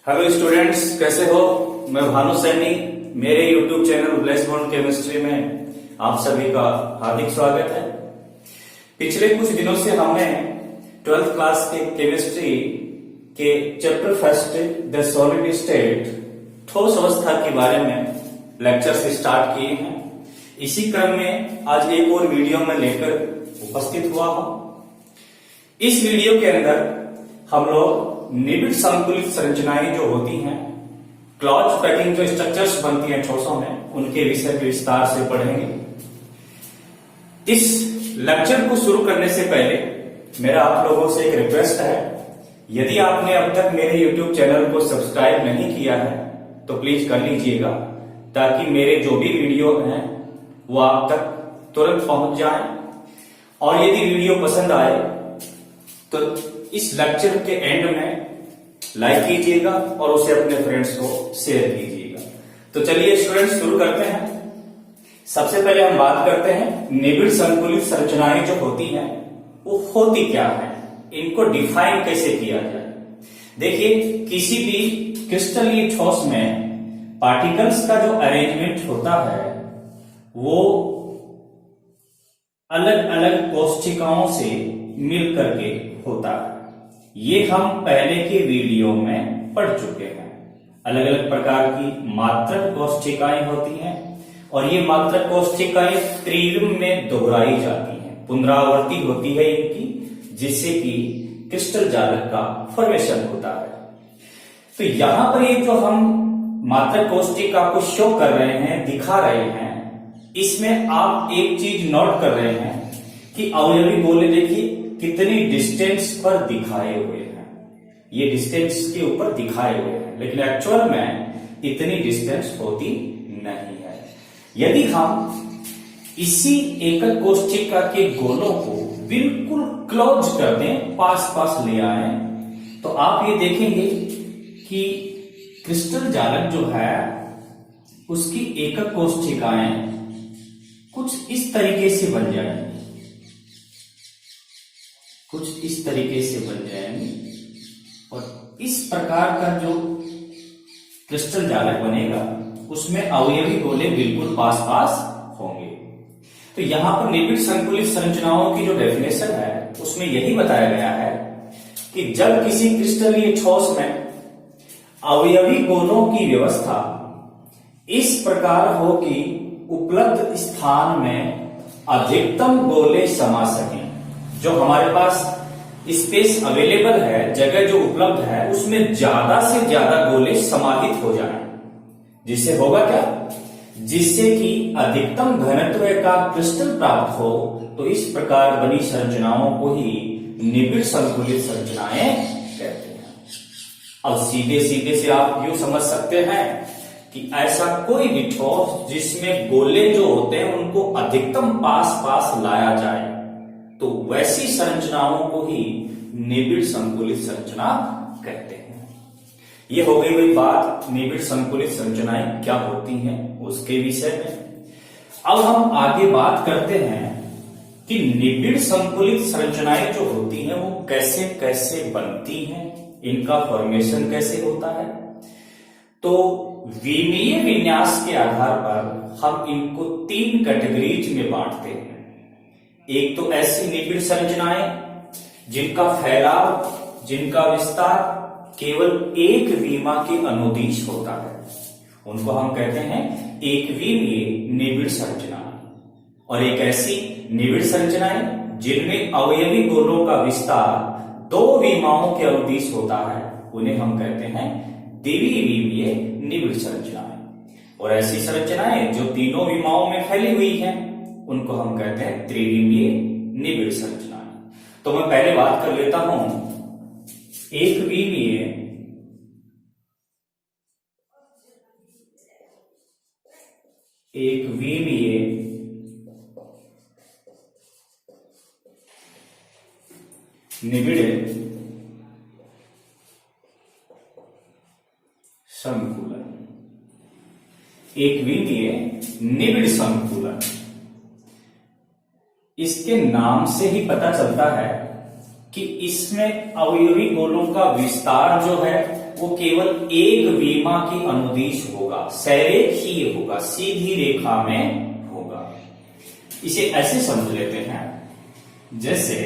Hello students, कैसे हो। मैं भानु सैनी, मेरे यूट्यूब चैनल ब्लेसबॉर्न केमिस्ट्री में आप सभी का हार्दिक स्वागत है। पिछले कुछ दिनों से हमने 12th क्लास के केमिस्ट्री के chapter first the solid state ठोस अवस्था के बारे में लेक्चर्स स्टार्ट किए हैं। इसी क्रम में आज एक और वीडियो में लेकर उपस्थित हुआ हूं। इस वीडियो के अंदर हम लोग निबिड़ संकुलित संरचनाएं जो होती हैं, क्लॉज पैकिंग जो स्ट्रक्चर्स बनती हैं ठोसों में, उनके विषय के विस्तार से पढ़ेंगे। इस लेक्चर को शुरू करने से पहले मेरा आप लोगों से एक रिक्वेस्ट है, यदि आपने अब तक मेरे YouTube चैनल को सब्सक्राइब नहीं किया है तो प्लीज कर लीजिएगा, ताकि मेरे जो भी वीडियो हैं वो आप तक तुरंत पहुंच जाएं। और यदि वीडियो पसंद आए तो इस लेक्चर के एंड में लाइक कीजिएगा और उसे अपने फ्रेंड्स को शेयर कीजिएगा। तो चलिए स्टूडेंट्स, शुरू करते हैं। सबसे पहले हम बात करते हैं निबिड़ संकुलित संरचनाएं जो होती हैं वो होती क्या है, इनको डिफाइन कैसे किया जाए। देखिए, किसी भी क्रिस्टलीय ठोस में पार्टिकल्स का जो अरेंजमेंट होता है वो अलग अलग कोशिकाओं से मिल करके होता है। ये हम पहले के वीडियो में पढ़ चुके हैं। अलग अलग प्रकार की मात्रक कोशिकाएं होती हैं और ये मात्रक कोशिकाएं त्रिविम में दोहराई जाती हैं, पुनरावृत्ति होती है इनकी, जिससे कि क्रिस्टल जालक का फॉर्मेशन होता है। तो यहां पर ये जो हम मात्रक कोशिका को शो कर रहे हैं, दिखा रहे हैं, इसमें आप एक चीज नोट कर रहे हैं कि अवयवी गोले देखिए कितनी डिस्टेंस पर दिखाए हुए हैं। ये डिस्टेंस के ऊपर दिखाए हुए हैं, लेकिन एक्चुअल में इतनी डिस्टेंस होती नहीं है। यदि हम इसी एकल कोशिका के गोलों को बिल्कुल क्लोज कर दें, पास पास ले आए, तो आप ये देखेंगे कि क्रिस्टल जालक जो है उसकी एकल कोशिकाएं कुछ इस तरीके से बन जाएंगी, कुछ इस तरीके से बन जाएंगी। और इस प्रकार का जो क्रिस्टल जालक बनेगा उसमें अवयवी गोले बिल्कुल पास पास होंगे। तो यहां पर निबिड़ संकुलित संरचनाओं की जो डेफिनेशन है उसमें यही बताया गया है कि जब किसी क्रिस्टलीय ठोस में अवयवी गोलों की व्यवस्था इस प्रकार हो कि उपलब्ध स्थान में अधिकतम गोले समा सकें, जो हमारे पास स्पेस अवेलेबल है, जगह जो उपलब्ध है, उसमें ज्यादा से ज्यादा गोले समाहित हो जाएं, जिससे होगा क्या, जिससे कि अधिकतम घनत्व का क्रिस्टल प्राप्त हो। तो इस प्रकार बनी संरचनाओं को ही निबिड़ संकुलित संरचनाएं कहते हैं। अब सीधे सीधे से आप यूं समझ सकते हैं कि ऐसा कोई भी ठोस जिसमें गोले जो होते हैं उनको अधिकतम पास पास लाया जाए, तो वैसी संरचनाओं को ही निबिड़ संकुलित संरचना कहते हैं। ये हो गई वही बात, निबिड़ संकुलित संरचनाएं क्या होती हैं उसके विषय में। अब हम आगे बात करते हैं कि निबिड़ संकुलित संरचनाएं जो होती हैं वो कैसे कैसे बनती हैं, इनका फॉर्मेशन कैसे होता है। तो विमीय विन्यास के आधार पर हम इनको 3 कैटेगरीज में बांटते हैं। एक तो ऐसी निबिड़ संरचनाएं जिनका फैलाव, जिनका विस्तार केवल एक वीमा के अनुदिश होता है, उनको हम कहते हैं एकविमीय निबिड़ संरचना। और एक ऐसी निबिड़ संरचनाएं जिनमें अवयवी गोलों का विस्तार 2 वीमाओं के अनुदिश होता है, उन्हें हम कहते हैं द्विविमीय निबिड़ संरचनाएं। और ऐसी संरचनाएं जो तीनों विमाओं में फैली हुई हैं, उनको हम कहते हैं त्रिविमीय निबिड़ संरचनाएं। तो मैं पहले बात कर लेता हूं एकविमीय निबिड़ संकुलन। एकविमीय निबिड़ संकुलन, इसके नाम से ही पता चलता है कि इसमें अवयवी गोलों का विस्तार जो है वो केवल एक विमा के अनुदिश होगा, सरेखीय होगा, सीधी रेखा में होगा। इसे ऐसे समझ लेते हैं, जैसे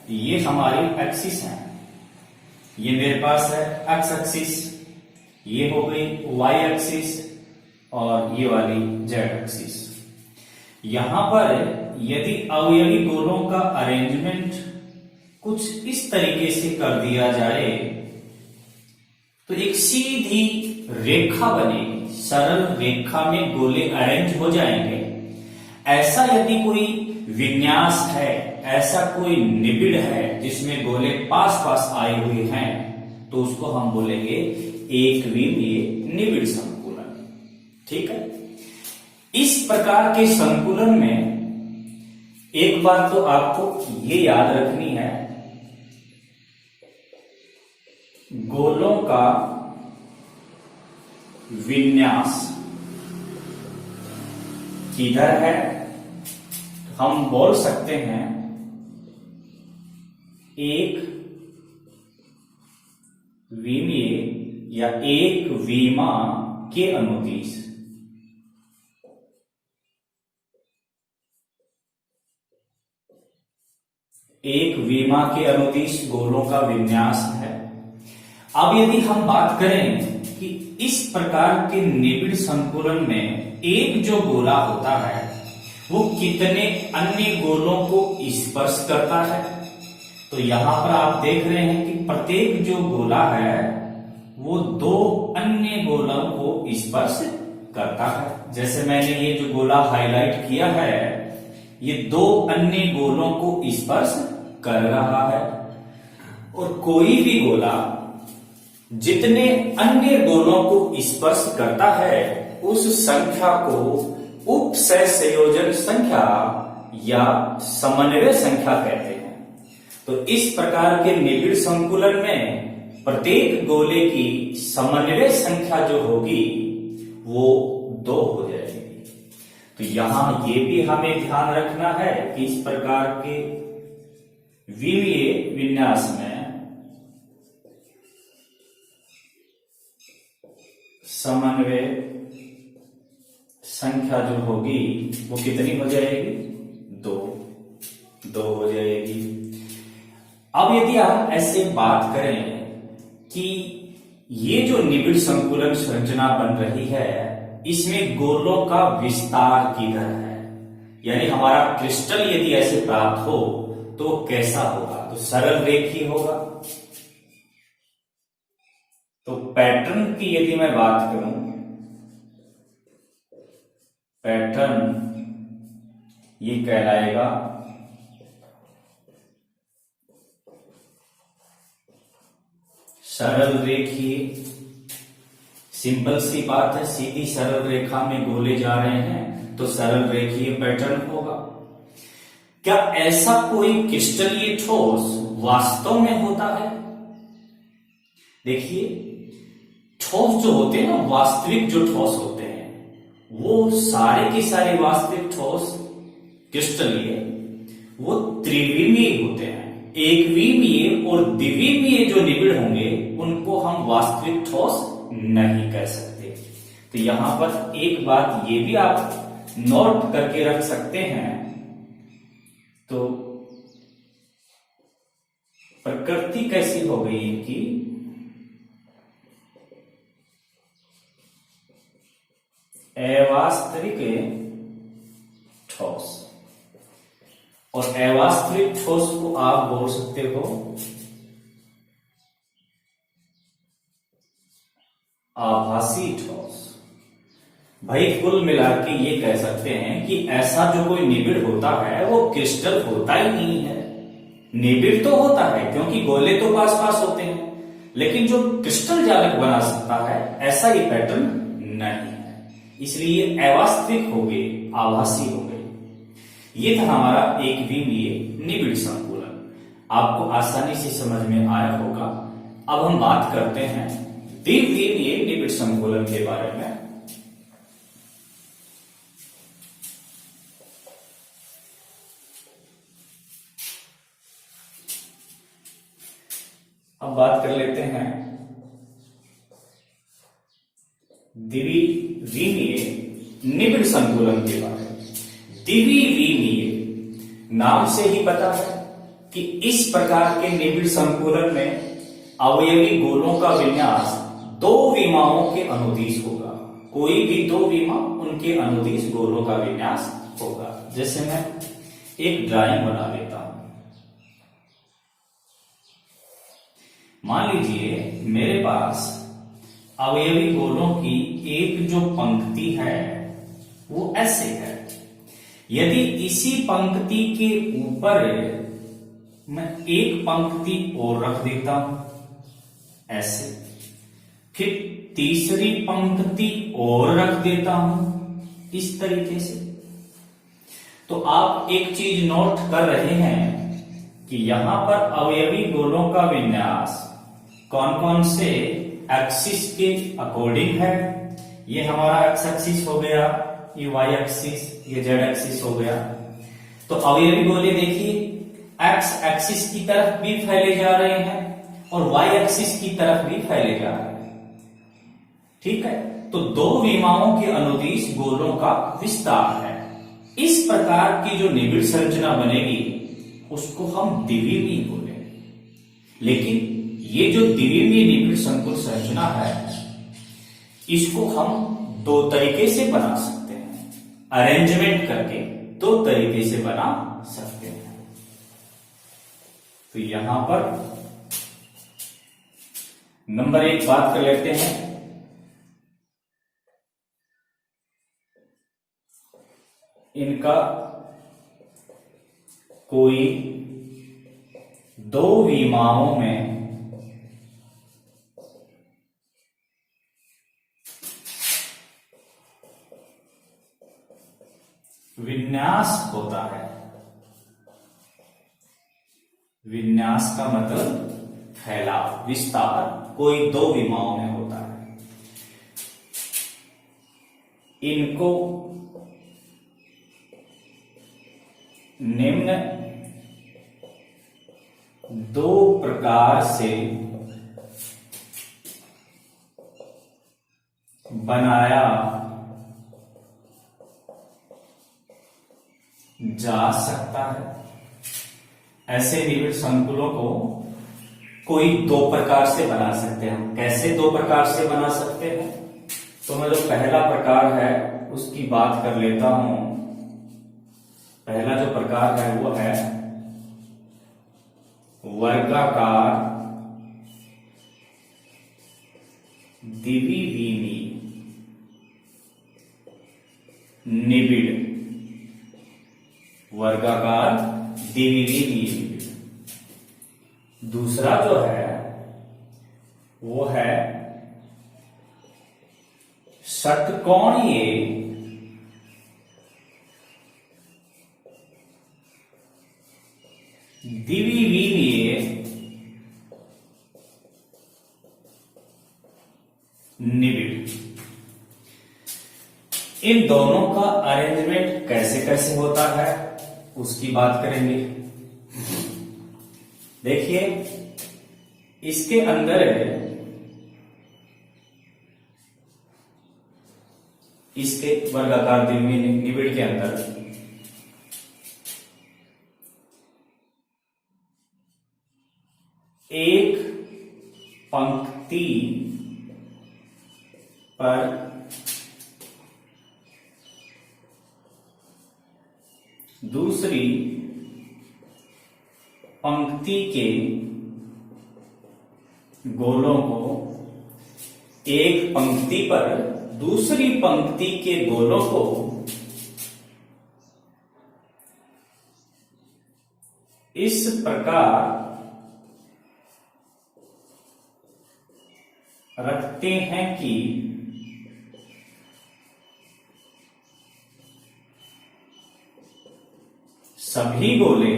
ये हमारी एक्सिस है, ये मेरे पास है एक्स एक्सिस, ये हो गई वाई एक्सिस और ये वाली जेड एक्सिस। यहां पर यदि अवयवी गोलों का अरेंजमेंट कुछ इस तरीके से कर दिया जाए तो एक सीधी रेखा बनेगी, सरल रेखा में गोले अरेंज हो जाएंगे। ऐसा यदि कोई विन्यास है, ऐसा कोई निबिड़ है जिसमें गोले पास पास आए हुए हैं, तो उसको हम बोलेंगे एकविमीय निबिड़ संकुलन। ठीक है। इस प्रकार के संकुलन में एक बात तो आपको ये याद रखनी है, गोलों का विन्यास किधर है, हम बोल सकते हैं एक विमीय या एक विमा के अनुदिश। एक विमा के अनुदिश गोलों का विन्यास है। अब यदि हम बात करें कि इस प्रकार के निबिड़ संकुलन में एक जो गोला होता है वो कितने अन्य गोलों को स्पर्श करता है, तो यहां पर आप देख रहे हैं कि प्रत्येक जो गोला है वो दो अन्य गोलों को स्पर्श करता है। जैसे मैंने ये जो गोला हाईलाइट किया है, ये दो अन्य गोलों को स्पर्श कर रहा है। और कोई भी गोला जितने अन्य गोलों को स्पर्श करता है उस संख्या को उपसंयोजन संख्या या समन्वय संख्या कहते हैं। तो इस प्रकार के निबिड़ संकुलन में प्रत्येक गोले की समन्वय संख्या जो होगी वो 2 हो जाएगी। तो यहां ये भी हमें ध्यान रखना है कि इस प्रकार के विमीय विन्यास में समन्वय संख्या जो होगी वो कितनी हो जाएगी, 2 हो जाएगी। अब यदि आप ऐसे बात करें कि ये जो निबिड़ संकुलन संरचना बन रही है इसमें गोलों का विस्तार किधर है, यानी हमारा क्रिस्टल यदि ऐसे प्राप्त हो तो कैसा होगा, तो सरल रेखीय होगा। तो पैटर्न की यदि मैं बात करूं, पैटर्न ये कहलाएगा सरल रेखीय। सिंपल सी बात है, सीधी सरल रेखा में गोले जा रहे हैं तो सरल रेखीय पैटर्न होगा। क्या ऐसा कोई क्रिस्टलीय ठोस वास्तव में होता है? देखिए, ठोस जो होते हैं ना, वास्तविक जो ठोस होते हैं वो सारे के सारे वास्तविक ठोस क्रिस्टलीय वो त्रिविमीय होते हैं। एकविमीय और द्विविमीय जो निबिड़ होंगे उनको हम वास्तविक ठोस नहीं कह सकते। तो यहां पर एक बात ये भी आप नोट करके रख सकते हैं, तो प्रकृति कैसी हो गई इनकी, अवास्तविक ठोस। और अवास्तविक ठोस को आप बोल सकते हो आभासी ठोस। भाई कुल मिला के ये कह सकते हैं कि ऐसा जो कोई निबिड़ होता है वो क्रिस्टल होता ही नहीं है। निबिड़ तो होता है क्योंकि गोले तो पास पास होते हैं, लेकिन जो क्रिस्टल जालक बना सकता है ऐसा ये पैटर्न नहीं है, इसलिए अवास्तविक हो गए, आभासी हो गए। ये था हमारा एकविमीय निबिड़ संकुलन। आपको आसानी से समझ में आया होगा। अब हम बात करते हैं द्विविमीय निबिड़ संकुलन के बारे में। अब बात कर लेते हैं द्विविमीय निबिड़ संकुलन के बारे में। द्विविमीय नाम से ही पता है कि इस प्रकार के निबिड़ संकुलन में अवयवी गोलों का विन्यास दो विमाओं के अनुदिश होगा। कोई भी दो विमा उनके अनुदिश गोलों का विन्यास होगा। जैसे मैं एक ड्राइंग बना लेता हूं। मान लीजिए मेरे पास अवयवी गोलों की एक जो पंक्ति है वो ऐसे है। यदि इसी पंक्ति के ऊपर मैं एक पंक्ति और रख देता हूं ऐसे, फिर तीसरी पंक्ति और रख देता हूं इस तरीके से, तो आप एक चीज नोट कर रहे हैं कि यहां पर अवयवी गोलों का विन्यास कौन कौन से एक्सिस के अकॉर्डिंग है। ये हमारा एक्स एक्सिस हो गया, ये वाई एक्सिस, ये जेड एक्सिस हो गया। तो अवयवी गोले देखिए एक्स एक्सिस की तरफ भी फैले जा रहे हैं और वाई एक्सिस की तरफ भी फैले जा रहे हैं। ठीक है, तो दो विमाओं के अनुदिश गोलों का विस्तार है। इस प्रकार की जो निबिड़ संरचना बनेगी उसको हम द्विविमीय बोलेंगे। लेकिन ये जो द्विविमीय निबिड़ संकुल संरचना है इसको हम दो तरीके से बना सकते हैं, अरेंजमेंट करके दो तरीके से बना सकते हैं। तो यहां पर नंबर एक बात कर लेते हैं। इनका कोई दो विमाओं में विन्यास होता है। विन्यास का मतलब फैलाव, विस्तार कोई दो विमाओं में होता है। इनको निम्न दो प्रकार से बनाया जा सकता है। ऐसे निबिड़ संकुलों को कोई दो प्रकार से बना सकते हैं। कैसे दो प्रकार से बना सकते हैं? तो मैं जो पहला प्रकार है उसकी बात कर लेता हूं। पहला जो प्रकार है वो है वर्गाकार द्विविमीय निबिड़। वर्गाकार द्विविमीय निबिड़। दूसरा जो है वो है षटकोणीय द्विविमीय निबिड़। इन दोनों का अरेंजमेंट कैसे कैसे होता है उसकी बात करेंगे। देखिए इसके अंदर इसके वर्गाकार द्विविमीय निबिड़ के अंदर एक पंक्ति पर दूसरी पंक्ति के गोलों को, एक पंक्ति पर दूसरी पंक्ति के गोलों को इस प्रकार रखते हैं कि सभी गोले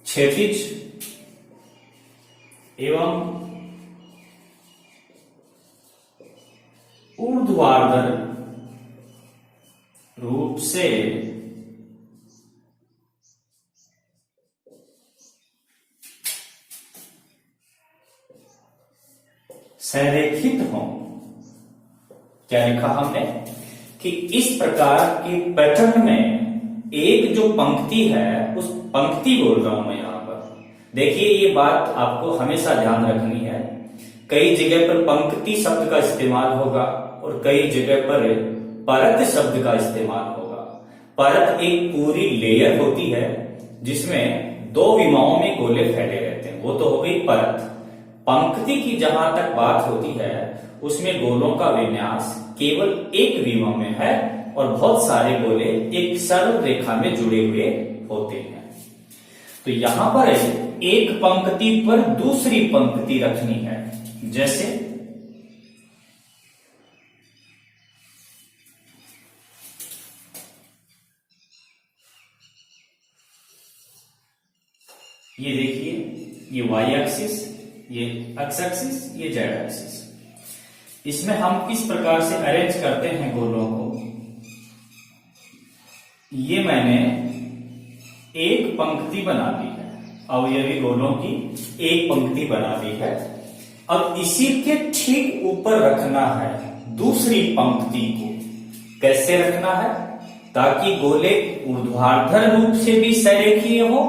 क्षैतिज एवं ऊर्ध्वाधर रूप से संरेखित हों। क्या लिखा हमने कि इस प्रकार के पैटर्न में एक जो पंक्ति है, उस पंक्ति बोल रहा हूं मैं यहां पर। देखिए ये बात आपको हमेशा ध्यान रखनी है। कई जगह पर पंक्ति शब्द का इस्तेमाल होगा और कई जगह पर परत शब्द का इस्तेमाल होगा। परत एक पूरी लेयर होती है जिसमें दो विमाओं में गोले फैले रहते हैं, वो तो हो गई परत। पंक्ति की जहां तक बात होती है उसमें गोलों का विन्यास केवल एक विमा में है और बहुत सारे गोले एक सरल रेखा में जुड़े हुए होते हैं। तो यहां पर एक पंक्ति पर दूसरी पंक्ति रखनी है। जैसे ये देखिए, ये वाई एक्सिस, ये एक्स एक्सिस, ये जेड एक्सिस। इसमें हम किस प्रकार से अरेंज करते हैं गोलों को। ये मैंने एक पंक्ति बना दी है, अवयवी गोलों की एक पंक्ति बना दी है। अब इसी के ठीक ऊपर रखना है दूसरी पंक्ति को। कैसे रखना है? ताकि गोले ऊर्ध्वाधर रूप से भी संरेखीय हो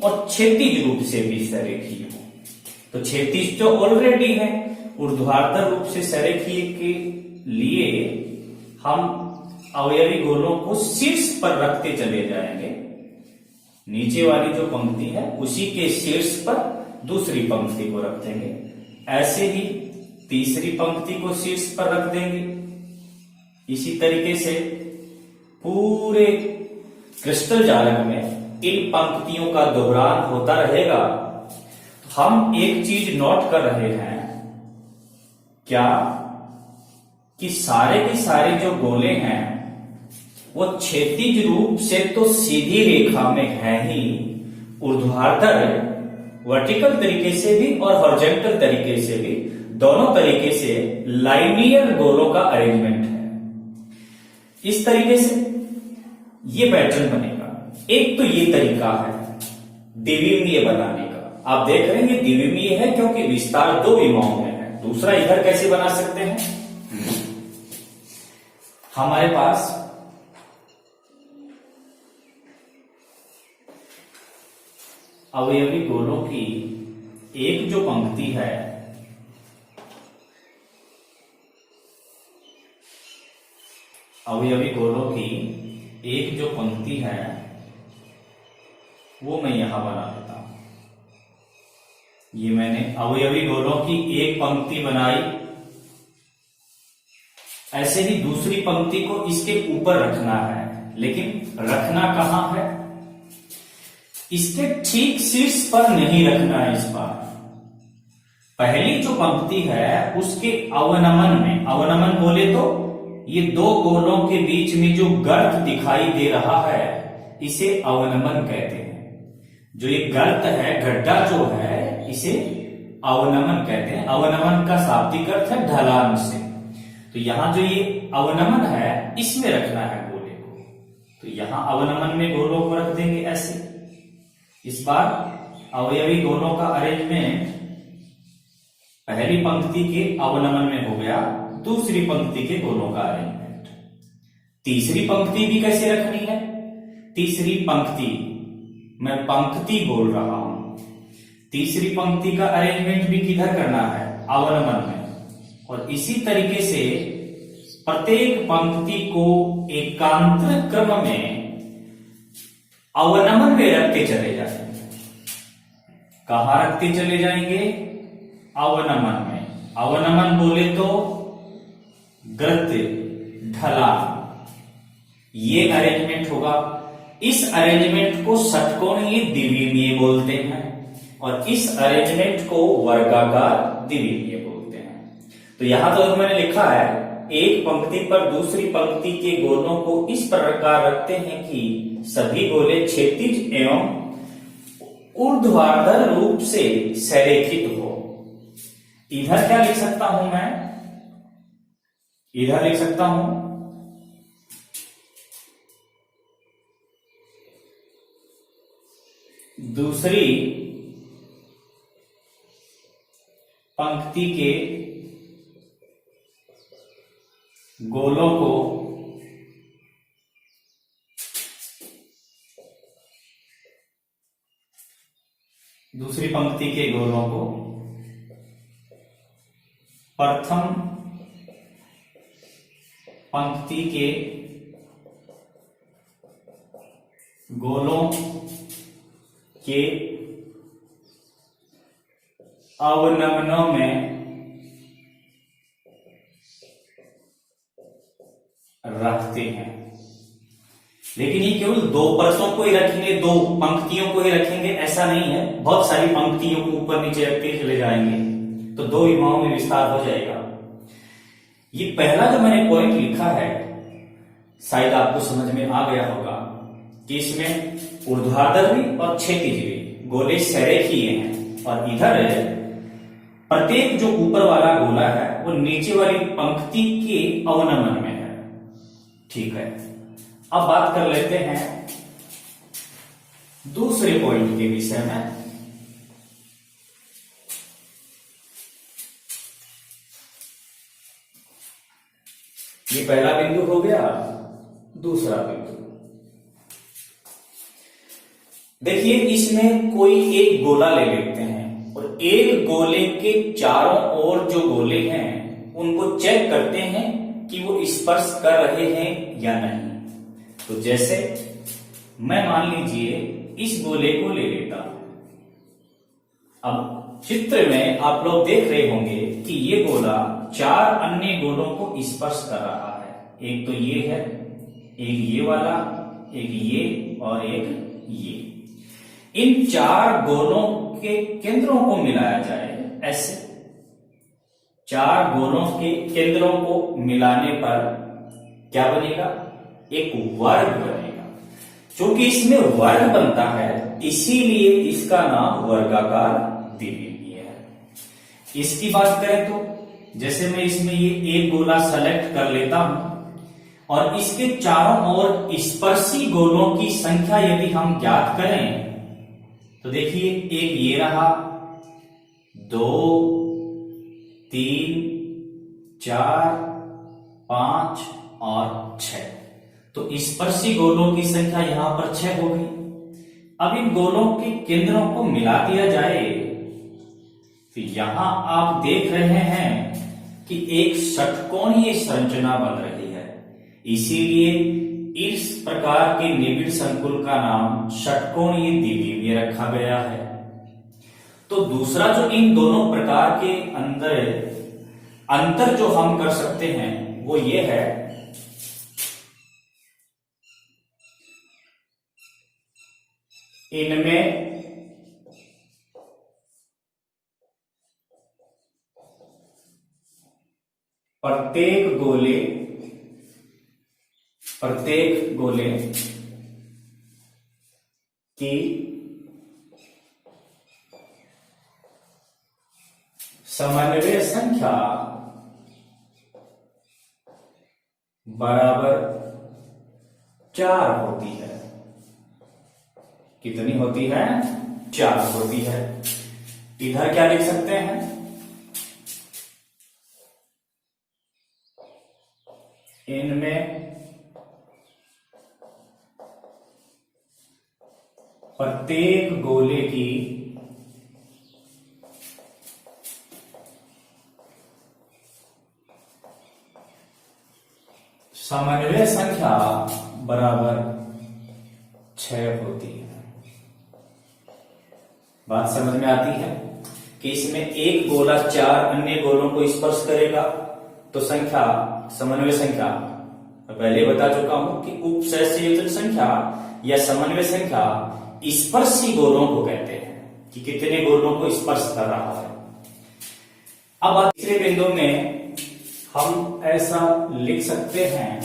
और क्षैतिज रूप से भी संरेखीय हो। तो क्षैतिज तो ऑलरेडी है, ऊर्ध्वाधर रूप से संरेखीय के लिए हम अवयवी गोलों को शीर्ष पर रखते चले जाएंगे। नीचे वाली जो पंक्ति है उसी के शीर्ष पर दूसरी पंक्ति को रख देंगे। ऐसे ही तीसरी पंक्ति को शीर्ष पर रख देंगे। इसी तरीके से पूरे क्रिस्टल जालक में इन पंक्तियों का दोहरान होता रहेगा। हम एक चीज नोट कर रहे हैं, क्या कि सारे के सारे जो गोले हैं वो क्षैतिज रूप से तो सीधी रेखा में है ही, ऊर्ध्वाधर वर्टिकल तरीके से भी और हॉरिजॉन्टल तरीके से भी, दोनों तरीके से लाइनियर गोलों का अरेंजमेंट है। इस तरीके से ये पैटर्न बनेगा। एक तो ये तरीका है द्विविमीय बनाने का। आप देख रहे हैं ये द्विविमीय है क्योंकि विस्तार दो विमाओं में है। दूसरा इधर कैसे बना सकते हैं? हमारे पास अवयवी गोलों की एक जो पंक्ति है, अवयवी गोलों की एक जो पंक्ति है वो मैं यहां बना देता हूं। ये मैंने अवयवी गोलों की एक पंक्ति बनाई। ऐसे ही दूसरी पंक्ति को इसके ऊपर रखना है, लेकिन रखना कहां है? इसके ठीक शीर्ष पर नहीं रखना है। इस बार पहली जो पंक्ति है उसके अवनमन में, अवनमन बोले तो ये दो गोलों के बीच में जो गर्त दिखाई दे रहा है इसे अवनमन कहते हैं। जो ये गर्त है, गड्ढा जो है, इसे अवनमन कहते हैं। अवनमन का शाब्दिक अर्थ है ढलान से। तो यहां जो ये अवनमन है इसमें रखना है गोले को। तो यहां अवनमन में गोलों को रख देंगे ऐसे। इस बार अवयवी गोलों का अरेंजमेंट पहली पंक्ति के अवनमन में हो गया, दूसरी पंक्ति के गोलों का अरेंजमेंट। तीसरी पंक्ति भी कैसे रखनी है? तीसरी पंक्ति, मैं पंक्ति बोल रहा हूं, तीसरी पंक्ति का अरेंजमेंट भी किधर करना है? अवनमन में। और इसी तरीके से प्रत्येक पंक्ति को एकांतर क्रम में अवनमन में रखते चले जाएंगे। कहां रखते चले जाएंगे? अवनमन में। अवनमन बोले तो गर्त, ढलान, ये अरेंजमेंट होगा। इस अरेंजमेंट को षटकोणीय द्विविमीय बोलते हैं और इस अरेंजमेंट को वर्गाकार द्विविमीय बोलते हैं। तो यहां तो मैंने लिखा है एक पंक्ति पर दूसरी पंक्ति के गोलों को इस प्रकार रखते हैं कि सभी गोले क्षैतिज एवं ऊर्ध्वाधर रूप से संरेखित हो। इधर क्या लिख सकता हूं मैं? इधर लिख सकता हूं दूसरी पंक्ति के गोलों को दूसरी पंक्ति के गोलों को प्रथम पंक्ति के गोलों के अवनमनों में रखते हैं। लेकिन ये केवल दो परसों को ही रखेंगे, दो पंक्तियों को ही रखेंगे ऐसा नहीं है, बहुत सारी पंक्तियों को ऊपर नीचे रखते चले जाएंगे तो दो युवाओं में विस्तार हो जाएगा। ये पहला जो मैंने पॉइंट लिखा है शायद आपको समझ में आ गया होगा कि इसमें ऊर्ध्वाधर भी और क्षैतिज भी गोले सरेखीय हैं और इधर प्रत्येक जो ऊपर वाला गोला है वो नीचे वाली पंक्ति के अवनमन में है। ठीक है, अब बात कर लेते हैं दूसरे पॉइंट के विषय में। ये पहला बिंदु हो गया, दूसरा बिंदु देखिए, इसमें कोई एक गोला ले लेते हैं और एक गोले के चारों ओर जो गोले हैं उनको चेक करते हैं कि वो स्पर्श कर रहे हैं या नहीं। तो जैसे मैं मान लीजिए इस गोले को ले लेता हूं। अब चित्र में आप लोग देख रहे होंगे कि ये गोला चार अन्य गोलों को स्पर्श कर रहा है। एक तो ये है, एक ये वाला, एक ये और एक ये। इन चार गोलों के केंद्रों को मिलाया जाए ऐसे, चार गोलों के केंद्रों को मिलाने पर क्या बनेगा? एक वर्ग बनेगा। क्योंकि इसमें वर्ग बनता है इसीलिए इसका नाम वर्गाकार द्विविमीय है। इसकी बात करें तो जैसे मैं इसमें ये एक गोला सेलेक्ट कर लेता हूं और इसके चारों ओर स्पर्शी गोलों की संख्या यदि हम ज्ञात करें तो देखिए, एक ये रहा, 2 3 4 5 और 6। तो स्पर्शी गोलों की संख्या यहां पर 6 हो गई। अब इन गोलों के केंद्रों को मिला दिया जाए तो यहां आप देख रहे हैं कि एक षटकोणीय संरचना बन रही है। इसीलिए इस प्रकार के निबिड़ संकुल का नाम षटकोणीय द्विविमीय रखा गया है। तो दूसरा जो इन दोनों प्रकार के अंदर अंतर जो हम कर सकते हैं वो ये है, इनमें प्रत्येक गोले की समन्वय संख्या बराबर 4 होती है। कितनी होती है? 4 होती है। इधर क्या लिख सकते हैं? इनमें प्रत्येक गोले की समन्वय संख्या बराबर 6 होती है। बात समझ में आती है कि इसमें एक गोला 4 अन्य गोलों को स्पर्श करेगा तो संख्या, समन्वय संख्या पहले बता चुका हूं कि उपसहसंयोजन संख्या या समन्वय संख्या स्पर्शी गोलों को कहते हैं कि कितने गोलों को स्पर्श कर रहा है। अब तीसरे बिंदु में हम ऐसा लिख सकते हैं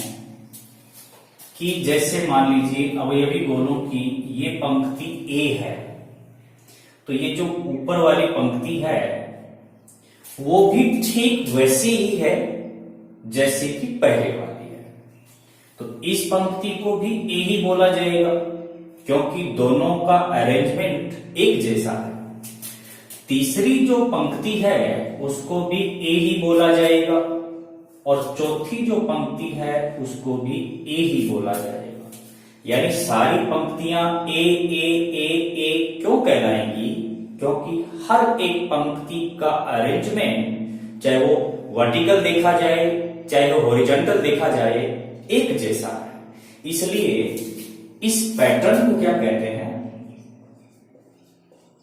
कि जैसे मान लीजिए अवयवी गोलों की ये पंक्ति ए है, तो ये जो ऊपर वाली पंक्ति है वो भी ठीक वैसी ही है जैसे कि पहले वाली है। तो इस पंक्ति को भी ए ही बोला जाएगा क्योंकि दोनों का अरेंजमेंट एक जैसा है। तीसरी जो पंक्ति है उसको भी ए ही बोला जाएगा और चौथी जो पंक्ति है उसको भी ए ही बोला जाएगा। यानी सारी पंक्तियां ए ए ए ए क्यों कहलाएंगी? क्योंकि हर एक पंक्ति का अरेंजमेंट, चाहे वो वर्टिकल देखा जाए चाहे वो हॉरिजॉन्टल देखा जाए, एक जैसा है। इसलिए इस पैटर्न को क्या कहते हैं?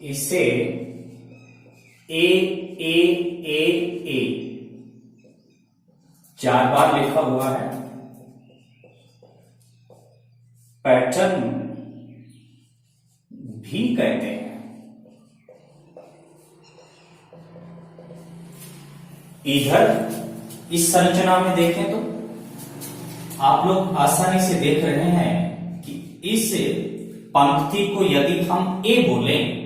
इसे ए ए ए ए 4 बार लिखा हुआ है। पैटर्न भी कहते हैं। इधर इस संरचना में देखें तो आप लोग आसानी से देख रहे हैं कि इस पंक्ति को यदि हम ए बोलें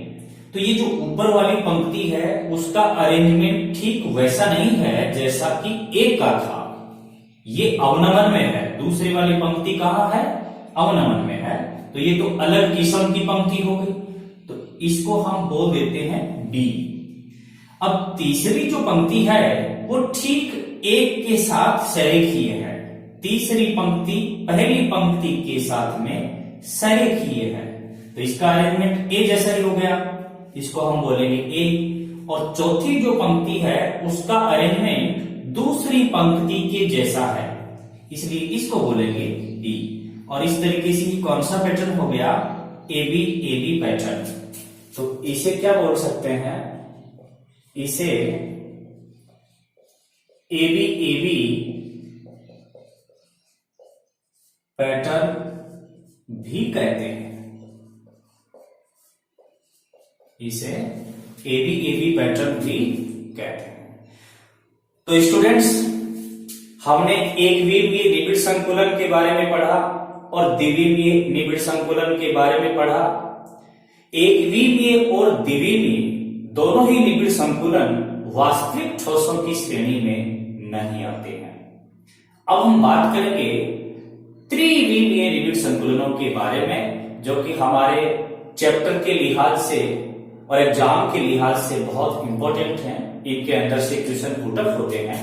तो ये जो ऊपर वाली पंक्ति है उसका अरेंजमेंट ठीक वैसा नहीं है जैसा कि ए का था। ये अवनमन में है। दूसरी वाली पंक्ति कहां है? अवनमन में है। तो ये तो अलग किस्म की पंक्ति हो गई, तो इसको हम बोल देते हैं बी। अब तीसरी जो पंक्ति है वो ठीक एक के साथ सरेखीय है। तीसरी पंक्ति पहली पंक्ति के साथ में सरेखीय है, तो इसका अरेंजमेंट ए जैसा ही हो गया, इसको हम बोलेंगे ए। और चौथी जो पंक्ति है उसका अरेंजमेंट दूसरी पंक्ति के जैसा है, इसलिए इसको बोलेंगे डी। और इस तरीके से कौन सा पैटर्न हो गया? A B pattern. तो इसे क्या बोल सकते हैं? इसे ए बी पैटर्न भी कहते हैं। इसे ए बी पैटर्न भी कहते हैं। तो स्टूडेंट्स, हमने एकविमीय निबिड़ संकुलन के बारे में पढ़ा और द्विविमीय निबिड़ संकुलन के बारे में पढ़ा। एकविमीय और द्विविमीय दोनों ही निबिड़ संकुलन वास्तविक ठोसों की श्रेणी में नहीं आते हैं। अब हम बात करेंगे त्रिविमीय निबिड़ संकुलनों के बारे में, जो कि हमारे चैप्टर के लिहाज से और एग्जाम के लिहाज से बहुत इंपॉर्टेंट हैं। इनके अंदर से क्वेश्चन पुटअप होते हैं।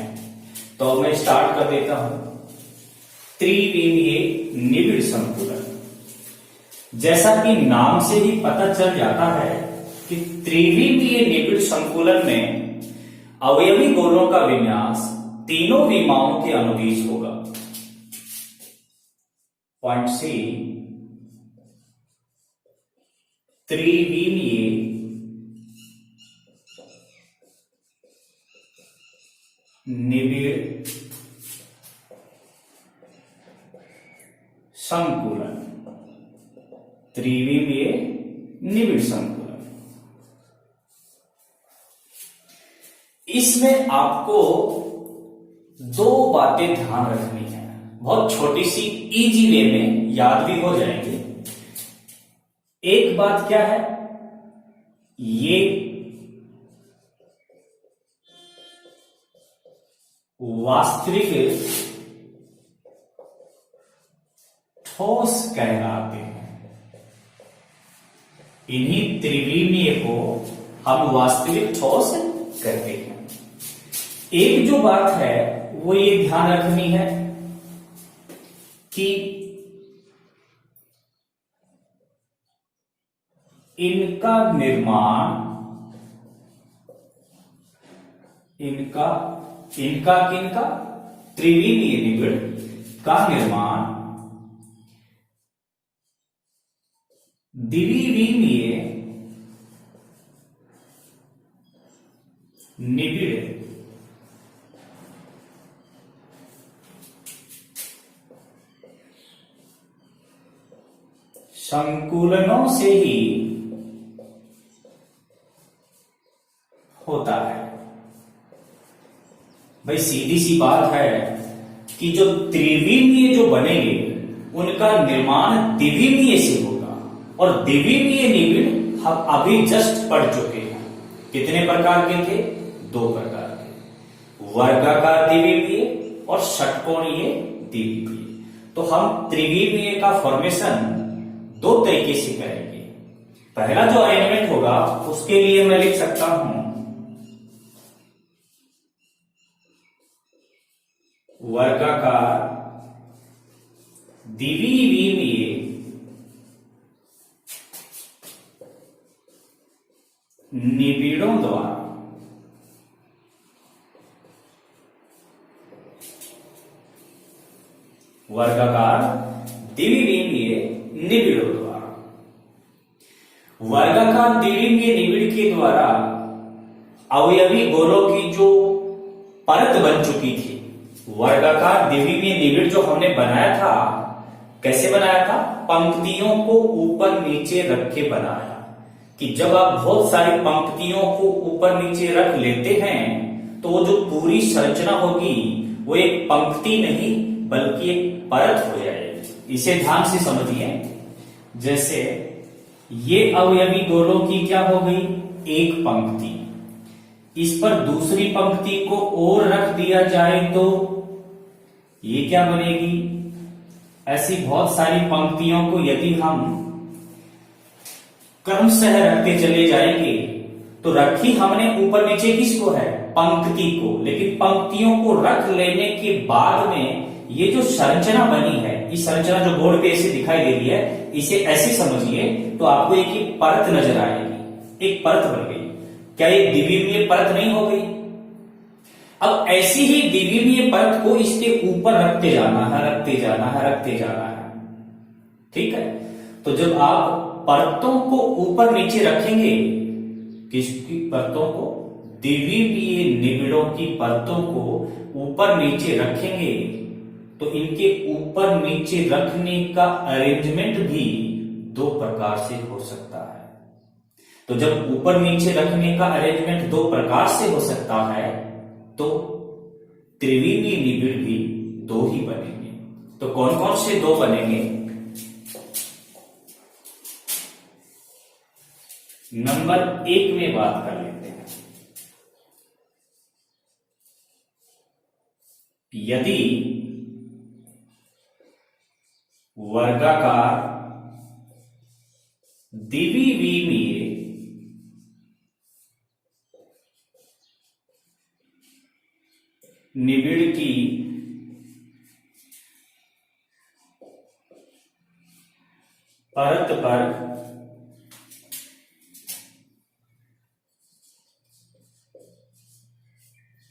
तो मैं स्टार्ट कर देता हूं। त्रिविमीय निबिड़ संकुलन, जैसा कि नाम से ही पता चल जाता है कि त्रिविमीय निबिड़ संकुलन में अवयवी गोलों का विन्यास तीनों विमाओं के अनुदिश होगा। पॉइंट सी, त्रिविमीय निबिड़ संकुलन, त्रिविमीय निबिड़ संकुलन। इसमें आपको 2 बातें ध्यान रखनी है, बहुत छोटी सी इजी वे में याद भी हो जाएंगे। एक बात क्या है? ये वास्तविक ठोस कहलाते हैं। इन्हीं त्रिविमीय को हम वास्तविक ठोस कहते हैं। एक जो बात है वो ये ध्यान रखनी है कि इनका निर्माण, इनका किनका? त्रिविमीय निबिड़ का निर्माण द्विविमीय निबिड़ संकुलनों से ही होता है। भाई सीधी सी बात है कि जो त्रिविमीय जो बनेंगे उनका निर्माण द्विविमीय से होगा, और द्विविमीय निबिड़ हम अभी जस्ट पढ़ चुके हैं। कितने प्रकार के थे? 2 प्रकार के, वर्गाकार द्विविमीय और षटकोणीय द्विविमीय। तो हम त्रिविमीय का फॉर्मेशन 2 तरीके से करेंगे। पहला जो अरेंजमेंट होगा उसके लिए मैं लिख सकता हूं वर्गाकार द्विविमीय निबिड़ों द्वारा वर्गाकार द्विविमीय निबिड़ों द्वारा वर्गाकार द्विविमीय निबिड़ के द्वारा अवयवी गोलों की जो परत बन चुकी थी, वर्गाकार द्विविमीय निबिड़ जो हमने बनाया था, कैसे बनाया था? पंक्तियों को ऊपर नीचे रख के बनाया। कि जब आप बहुत सारी पंक्तियों को ऊपर नीचे रख लेते हैं तो वो जो पूरी संरचना होगी वो एक पंक्ति नहीं बल्कि एक परत हो जाएगी। इसे ध्यान से समझिए। जैसे ये अवयवी गोलों की क्या हो गई? एक पंक्ति। इस पर दूसरी पंक्ति को और रख दिया जाए तो ये क्या बनेगी? ऐसी बहुत सारी पंक्तियों को यदि हम क्रमशः रखते चले जाएंगे तो रखी हमने ऊपर नीचे किसको है? पंक्ति को। लेकिन पंक्तियों को रख लेने के बाद में ये जो संरचना बनी है, इस संरचना जो बोर्ड पे ऐसे दिखाई दे रही है, इसे ऐसे समझिए तो आपको एक ही परत नजर आएगी, एक परत बन गई। क्या ये द्विविमीय परत नहीं हो गई? अब ऐसी ही द्विविमीय परत को इसके ऊपर रखते जाना है, रखते जाना है, रखते जाना है। ठीक है, तो जब आप परतों को ऊपर नीचे रखेंगे, किसकी परतों को? द्विविमीय निबिड़ों की परतों को ऊपर नीचे रखेंगे तो इनके ऊपर नीचे रखने का अरेंजमेंट भी दो प्रकार से हो सकता है। तो जब ऊपर नीचे रखने का अरेंजमेंट दो प्रकार से हो सकता है तो त्रिविमीय निबिड़ भी दो ही बनेंगे। तो कौन कौन से दो बनेंगे? नंबर 1 में बात कर लेते हैं। यदि वर्गाकार द्विविमीय निबिड़ की परत पर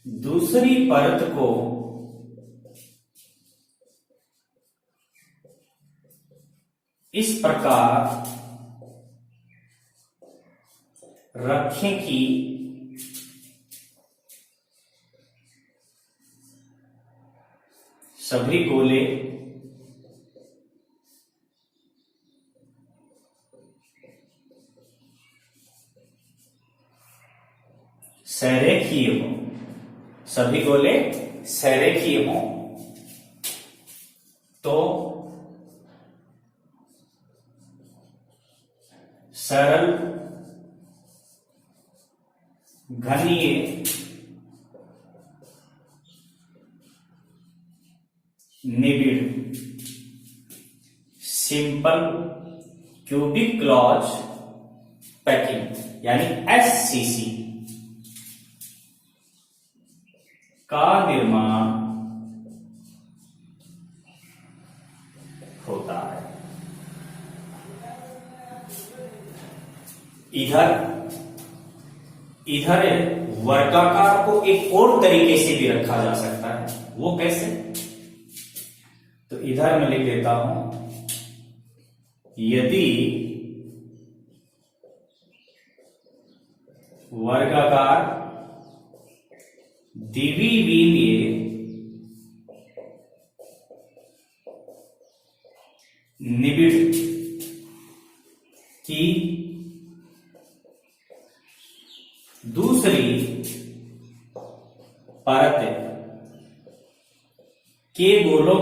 दूसरी परत को इस प्रकार रखें कि सभी गोले सरेखीय हों, सभी गोले सरेखीय हों तो सरल घनीय निबिड़ सिंपल क्यूबिक क्लॉज पैकिंग यानी एससीसी का निर्माण होता है। इधर वर्गाकार को एक और तरीके से भी रखा जा सकता है। वो कैसे? तो इधर मैं लिख देता हूं, यदि वर्गाकार द्विविमीय निबिड़ की दूसरी परत के गोलों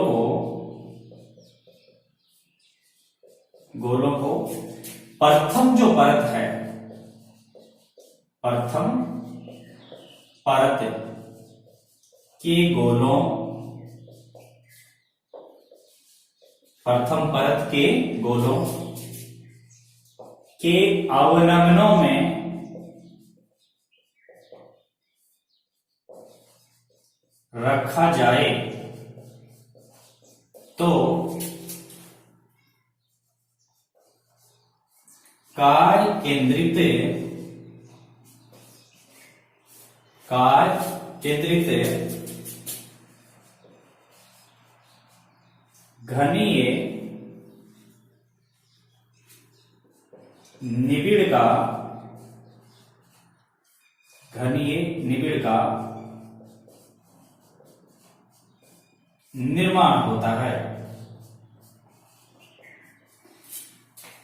को प्रथम जो परत है, प्रथम परत के गोलों, प्रथम परत के गोलों के अवनमनों में रखा जाए तो काय केंद्रित घनीय निबिड़ का निर्माण होता है।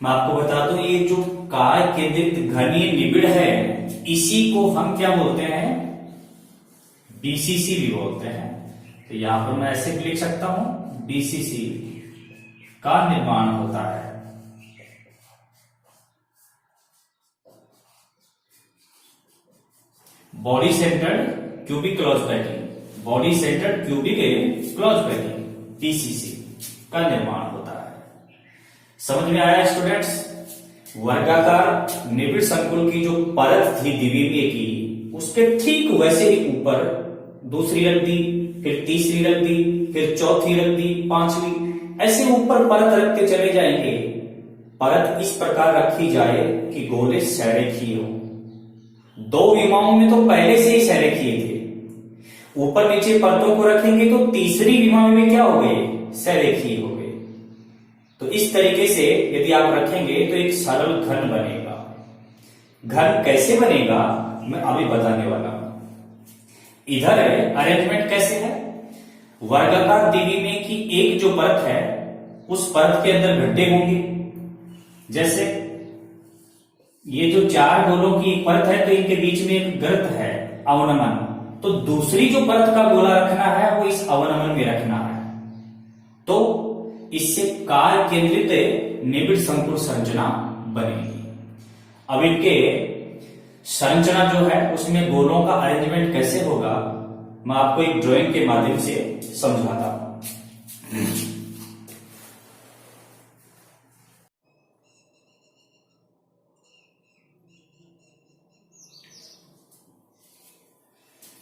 मैं आपको बता दूं, ये जो काय केंद्रित घनीय निबिड़ है, इसी को हम क्या बोलते हैं, बीसीसी भी बोलते हैं। तो यहां पर मैं ऐसे भी लिख सकता हूं, बीसीसी का निर्माण होता है। Body centred cubic close packing, body centred cubic close packing, BCC का निर्माण होता है। समझ में आया स्टूडेंट्स? वर्गाकार निबिड़ संकुल की जो परत थी द्विमीय की, उसके ठीक वैसे ही ऊपर दूसरी रख दी, फिर तीसरी रख दी, फिर चौथी रख दी, पांचवी, ऐसे ऊपर परत रखते चले जाएंगे। परत इस प्रकार रखी जाए कि गोले सरेखीय हो। दो विमाओं में तो पहले से ही सरेखीय थे, ऊपर नीचे परतों को रखेंगे तो तीसरी विमा में क्या हो गए, सरेखीय हो गए। तो इस तरीके से यदि आप रखेंगे तो एक सरल घन बनेगा। घन कैसे बनेगा मैं अभी बताने वाला हूं। इधर है अरेंजमेंट कैसे है, वर्गाकार द्विमीय की एक जो परत है, उस परत के अंदर गड्ढे होंगे। जैसे ये जो चार गोलों की एक परत है, तो इनके बीच में एक गर्त है, अवनमन। तो दूसरी जो परत का गोला रखना है वो इस अवनमन में रखना है। तो इससे काय केंद्रित निबिड़ संकुल संरचना बनेगी। अब इनके संरचना जो है उसमें गोलों का अरेंजमेंट कैसे होगा, मैं आपको एक ड्राइंग के माध्यम से समझाता हूं।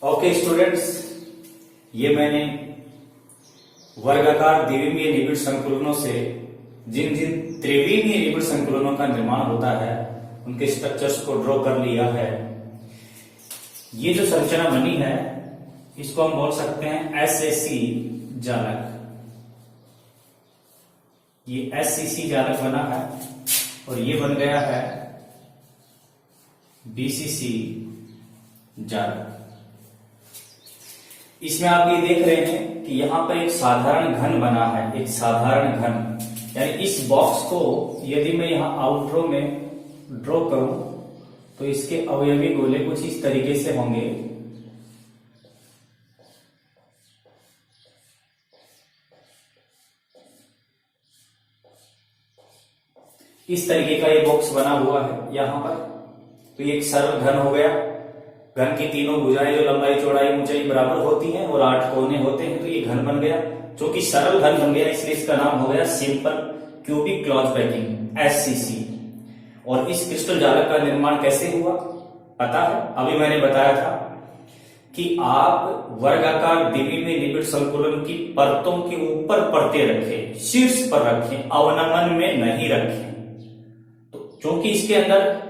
ओके स्टूडेंट्स, ये मैंने वर्गाकार द्विमीय निबिड़ संकुलनों से जिन जिन त्रिविमीय निबिड़ संकुलनों का निर्माण होता है उनके स्ट्रक्चर्स को ड्रॉ कर लिया है। ये जो संरचना बनी है इसको हम बोल सकते हैं एसएसी जालक। ये एससीसी जालक बना है और ये बन गया है बीसीसी जालक। इसमें आप ये देख रहे हैं कि यहां पर एक साधारण घन बना है, एक साधारण घन, यानी इस बॉक्स को यदि मैं यहां आउटरो में ड्रॉ करूं तो इसके अवयवी गोले कुछ इस तरीके से होंगे। इस तरीके का ये बॉक्स बना हुआ है यहां पर। तो ये एक सरल घन हो गया। घन की तीनों भुजाएं जो लंबाई चौड़ाई ऊंचाई बराबर होती हैं और 8 कोने होते हैं, तो ये घन बन गया। जो कि सरल घन बन गया इसलिए इसका नाम हो गया simple cubic close packing, SCC. और इस क्रिस्टल जालक का निर्माण कैसे हुआ पता है? अभी मैंने बताया था कि आप वर्गाकार द्विमीय निबिड़ संकुलन की परतों के ऊपर परतें रखें, शीर्ष पर रखें, अवनमन में नहीं रखें। तो क्योंकि इसके अंदर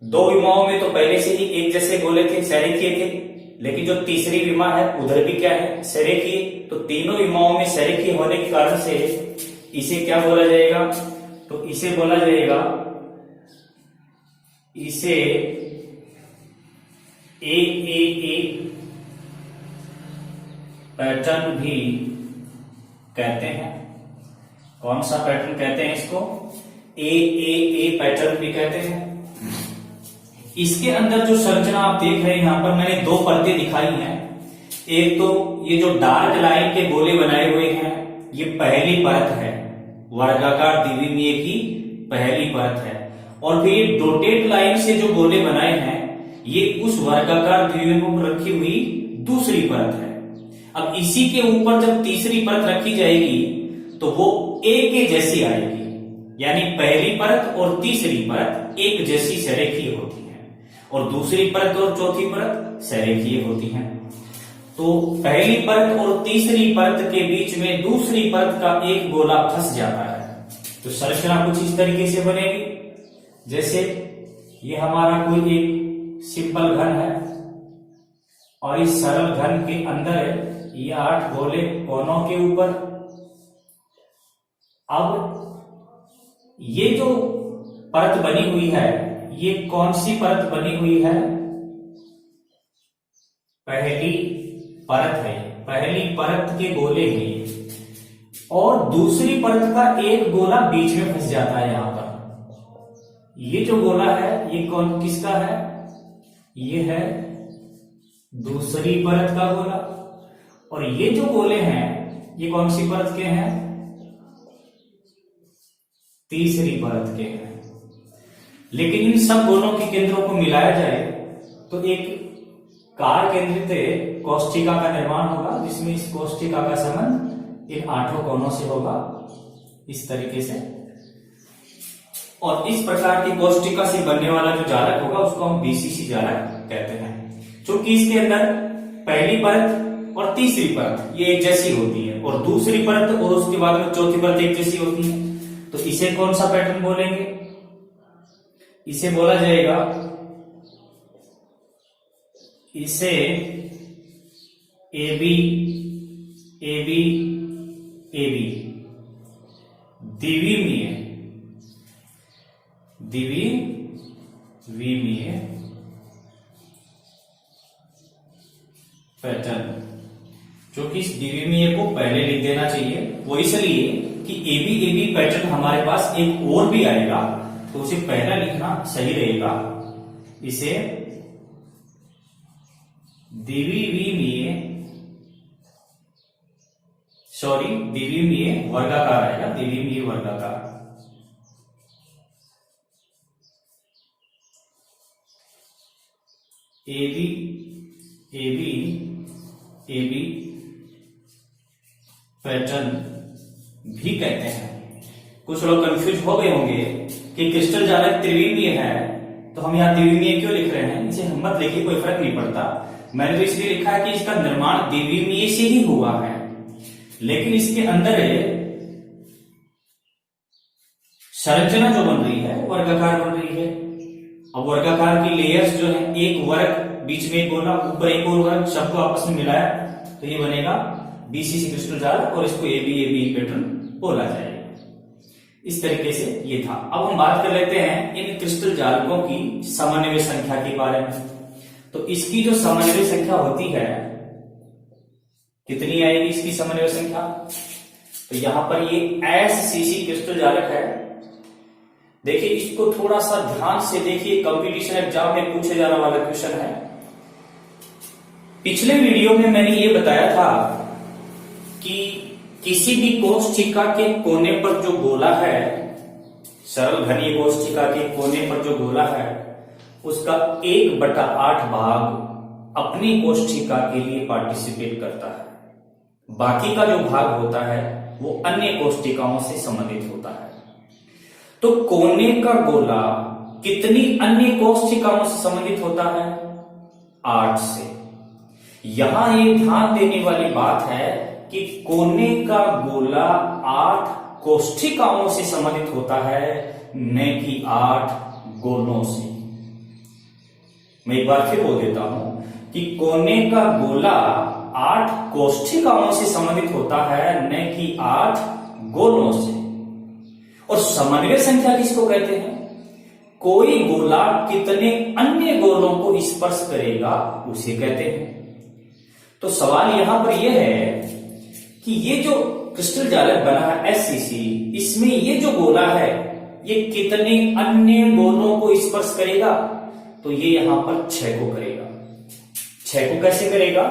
दो विमाओं में तो पहले से ही एक जैसे गोले थे, सरेखीय थे, लेकिन जो तीसरी विमा है उधर भी क्या है, सरेखीय। तो तीनों विमाओं में सरेखीय होने के कारण से इसे क्या बोला जाएगा, तो इसे बोला जाएगा, इसे ए पैटर्न भी कहते हैं। कौन सा पैटर्न कहते हैं इसको? ए पैटर्न भी कहते हैं। इसके अंदर जो संरचना आप देख रहे हैं, यहां पर मैंने दो परतें दिखाई हैं। एक तो ये जो डार्क लाइन के गोले बनाए हुए हैं, ये पहली परत है, वर्गाकार द्विमीय की पहली परत है। और फिर ये डॉटेड लाइन से जो गोले बनाए हैं, ये उस वर्गाकार द्विमीय पर रखी हुई दूसरी परत है। अब इसी के ऊपर जब तीसरी परत रखी जाएगी तो वो एक के जैसी आएगी, यानी पहली परत और तीसरी परत एक जैसी सरेखीय होती है और दूसरी परत और चौथी परत सरेखीय होती हैं। तो पहली परत और तीसरी परत के बीच में दूसरी परत का एक गोला फंस जाता है। तो संरचना कुछ इस तरीके से बनेगी, जैसे ये हमारा कोई एक सिंपल घन है और इस सरल घन के अंदर ये 8 गोले कोनों के ऊपर। अब ये जो परत बनी हुई है, ये कौन सी परत बनी हुई है? पहली परत है। पहली परत के गोले हैं और दूसरी परत का एक गोला बीच में फंस जाता है। यहां पर ये जो गोला है ये कौन किसका है? ये है दूसरी परत का गोला। और ये जो गोले हैं ये कौन सी परत के हैं? तीसरी परत के हैं। लेकिन इन सब गोलों के केंद्रों को मिलाया जाए तो एक कार केंद्रित कोष्ठिका का निर्माण होगा, जिसमें इस कोष्ठिका का संबंध इन 8 कोनों से होगा इस तरीके से। और इस प्रकार की कोष्ठिका से बनने वाला जो जालक होगा उसको हम बीसीसी जालक कहते हैं। क्योंकि इसके अंदर पहली परत और तीसरी परत ये एक जैसी होती है और दूसरी परत और उसके बाद में चौथी परत एक जैसी होती है। तो इसे कौन सा पैटर्न बोलेंगे? इसे बोला जाएगा, इसे AB AB AB द्विविमीय पैटर्न, जो कि इस द्विविमीय को पहले लिख देना चाहिए। वो इसलिए कि AB पैटर्न हमारे पास एक और भी आएगा तो उसे पहला लिखना सही रहेगा। इसे द्विविमीय वर्गाकार आएगा, द्विविमीय वर्गाकार। AB पैटर्न भी कहते हैं। कुछ लोग कंफ्यूज हो गए होंगे कि क्रिस्टल जालक त्रिविमीय है तो हम यहाँ द्विविमीय क्यों लिख रहे हैं? इसे हम मत लिखिए, कोई फर्क नहीं पड़ता। मैंने तो इसलिए लिखा है कि इसका निर्माण द्विविमीय से ही हुआ है, लेकिन इसके अंदर संरचना जो बन रही है वर्गाकार बन रही है। अब वर्गाकार की लेयर्स जो है, एक वर्ग बीच में एक गोला ऊपर एक और वर्ग, सबको आपस में मिलाया तो ये बनेगा बीसीसी क्रिस्टल जालक और इसको AB पैटर्न बोला जाएगा। इस तरीके से ये था। अब हम बात कर लेते हैं इन क्रिस्टल जालकों की समन्वय संख्या के बारे में। तो इसकी जो समन्वय संख्या होती है कितनी आएगी? इसकी समन्वय संख्या, तो यहां पर ये SCC क्रिस्टल जालक है। देखिए इसको थोड़ा सा ध्यान से देखिए, कंपटीशन एग्जाम में पूछे जाने वाला क्वेश्चन है। पिछले वीडियो में मैंने ये बताया था कि किसी भी कोष्ठिका के कोने पर जो गोला है, सरल घनीय कोष्ठिका के कोने पर जो गोला है, उसका 1/8 भाग अपनी कोष्ठिका के लिए पार्टिसिपेट करता है। बाकी का जो भाग होता है वो अन्य कोष्ठिकाओं से संबंधित होता है। तो कोने का गोला कितनी अन्य कोष्ठिकाओं से संबंधित होता है? 8 से। यहां ये ध्यान देने वाली बात है कि कोने का गोला 8 कोष्ठिकाओं से संबंधित होता है, न कि 8 गोलों से। मैं एक बार फिर बोल देता हूं कि कोने का गोला 8 कोष्ठिकाओं से संबंधित होता है, न कि 8 गोलों से। और समन्वय संख्या किसको कहते हैं? कोई गोला कितने अन्य गोलों को स्पर्श करेगा उसे कहते हैं। तो सवाल यहां पर यह है कि ये जो क्रिस्टल जालक बना है SCC, इसमें ये जो गोला है ये कितने अन्य गोलों को स्पर्श करेगा? तो ये यहां पर 6 को करेगा। 6 को कैसे करेगा?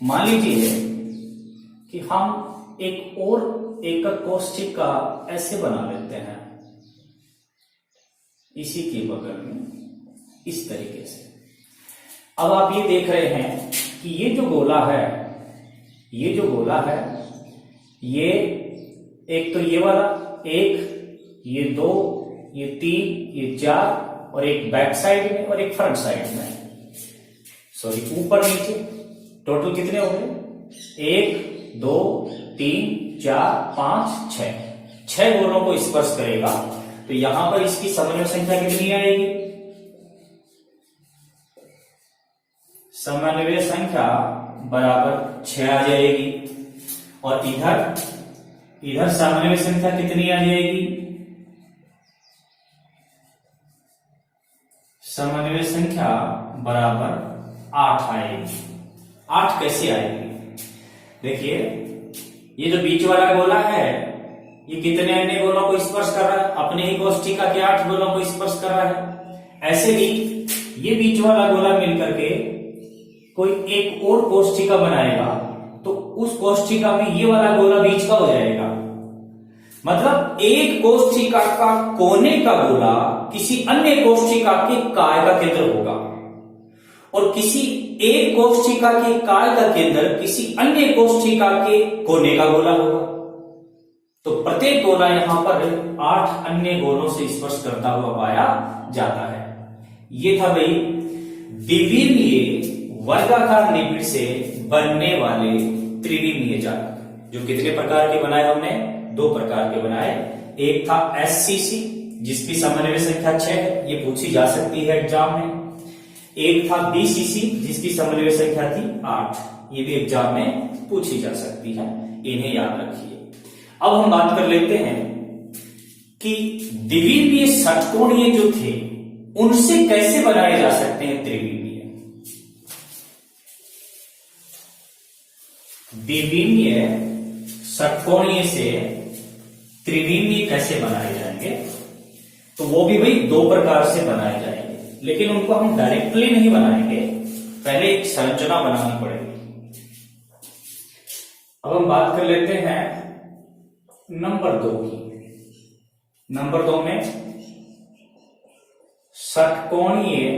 मान लीजिए कि हम एक और एकक कोष्ठिका ऐसे बना लेते हैं, इसी के बगल में इस तरीके से। अब आप ये देख रहे हैं कि ये जो गोला है, ये जो गोला है, ये एक तो ये वाला 1, ये 2, ये 3, ये 4 और एक बैक साइड में और एक फ्रंट साइड में, सॉरी ऊपर नीचे टोटल कितने हो गए? 1 2 3 4 5 6, 6 गोलों को स्पर्श करेगा। तो यहां पर इसकी समन्वय संख्या कितनी आएगी? समन्वय संख्या बराबर 6 आ जाएगी। और इधर समन्वय संख्या कितनी आ जाएगी? समन्वय संख्या बराबर 8 आएगी। 8 कैसे आएगी? देखिए, ये जो बीच वाला गोला है, ये कितने अन्य गोलों को स्पर्श कर रहा है? अपने ही कोष्ठिका के 8 गोलों को स्पर्श कर रहा है। ऐसे ही ये बीच वाला गोला मिलकर के कोई एक और कोष्ठिका बनाएगा, तो उस कोष्ठिका में ये वाला गोला बीच का हो जाएगा। मतलब एक कोष्ठिका का कोने का गोला किसी अन्य कोष्ठिका के काय का केंद्र होगा, और किसी एक कोष्ठिका के काय का केंद्र किसी अन्य कोष्ठिका के कोने का गोला होगा। तो प्रत्येक गोला यहां पर 8 अन्य गोलों से स्पर्श करता हुआ पाया जाता है। ये था भाई द्विविमीय वर्गाकार निबिड़ से बनने वाले त्रिविमीय जालक, जो कितने प्रकार के बनाए हमने? 2 प्रकार के बनाए। एक था एससीसी, जिसकी समन्वय संख्या 6 है, ये पूछी जा सकती है एग्जाम में। एक था बीसीसी, जिसकी समन्वय संख्या थी 8, ये भी एग्जाम में पूछी जा सकती है, इन्हें याद रखिए। अब हम बात कर लेते हैं कि द्विविमीय षटकोणीय जो थे उनसे कैसे बनाए जा सकते हैं त्रिविमीय। द्विविमीय षटकोणीय से त्रिविमीय कैसे बनाए जाएंगे? तो वो भी भाई 2 प्रकार से बनाए जाएंगे, लेकिन उनको हम डायरेक्टली नहीं बनाएंगे, पहले एक संरचना बनानी पड़ेगी। अब हम बात कर लेते हैं नंबर 2 की। नंबर 2 में षटकोणीय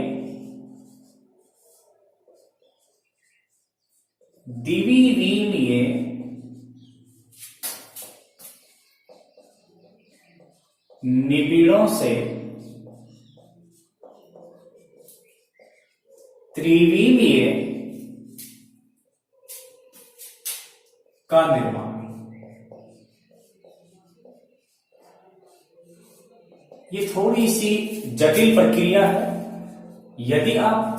द्विविमीय निबिड़ों से त्रिविमीय का निर्माण। ये थोड़ी सी जटिल प्रक्रिया है, यदि आप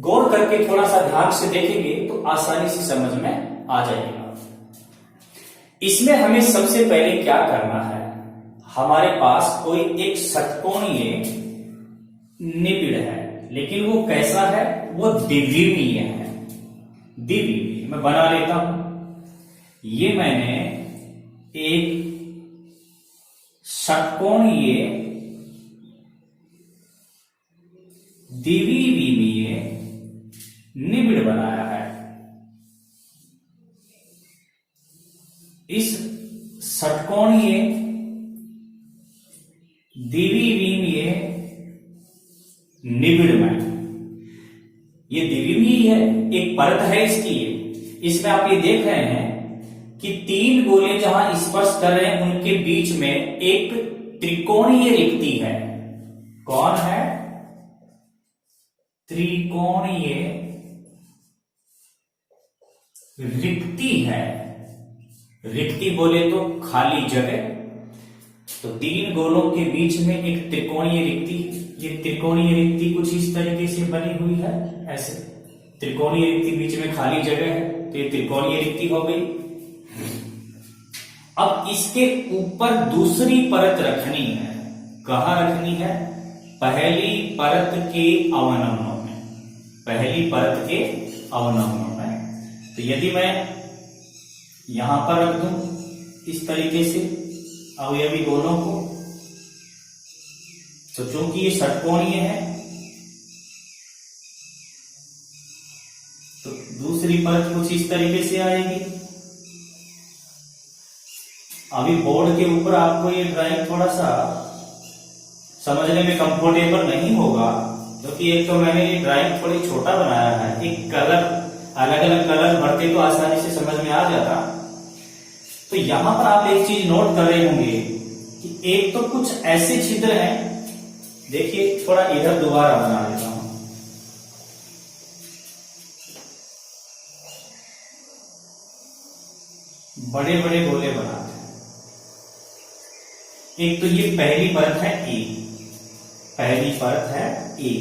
गौर करके थोड़ा सा ध्यान से देखेंगे तो आसानी से समझ में आ जाएगा। इसमें हमें सबसे पहले क्या करना है? हमारे पास कोई एक षटकोणीय निबिड़ है, लेकिन वो कैसा है? वो द्विविमीय है। द्विविमीय मैं बना लेता हूं। ये मैंने एक षटकोणीय द्विविमीय निबिड़ बनाया है। इस षटकोणीय द्विविमीय निबिड़ में ये द्विविमीय है, एक परत है इसकी। इसमें आप ये देख रहे हैं कि 3 गोले जहां स्पर्श कर रहे हैं उनके बीच में एक त्रिकोणीय रिक्ति है। कौन है? त्रिकोणीय रिक्ति है। रिक्ति बोले तो खाली जगह। तो 3 गोलों के बीच में एक त्रिकोणीय रिक्ति। ये त्रिकोणीय रिक्ति कुछ इस तरीके से बनी हुई है, ऐसे त्रिकोणीय रिक्ति, बीच में खाली जगह है, तो ये त्रिकोणीय रिक्ति हो गई। अब इसके ऊपर दूसरी परत रखनी है। कहां रखनी है? पहली परत के अवनमनों में। पहली परत के अवनमनों में। तो यदि मैं यहां पर रख दूं इस तरीके से अवयवी गोलों को, तो चूंकि ये षटकोणीय है तो दूसरी परत कुछ इस तरीके से आएगी। अभी बोर्ड के ऊपर आपको ये ड्राइंग थोड़ा सा समझने में कंफर्टेबल नहीं होगा, क्योंकि एक तो मैंने ये ड्राइंग थोड़ी छोटा बनाया है। एक कलर, अलग अलग कलर भरते तो आसानी से समझ में आ जाता। तो यहां पर आप एक चीज नोट कर रहे होंगे कि एक तो कुछ ऐसे छिद्र हैं। देखिए, थोड़ा इधर दोबारा बना देता हूं। बड़े बड़े गोले बनाते हैं। एक तो ये पहली परत है ए, पहली परत है ए।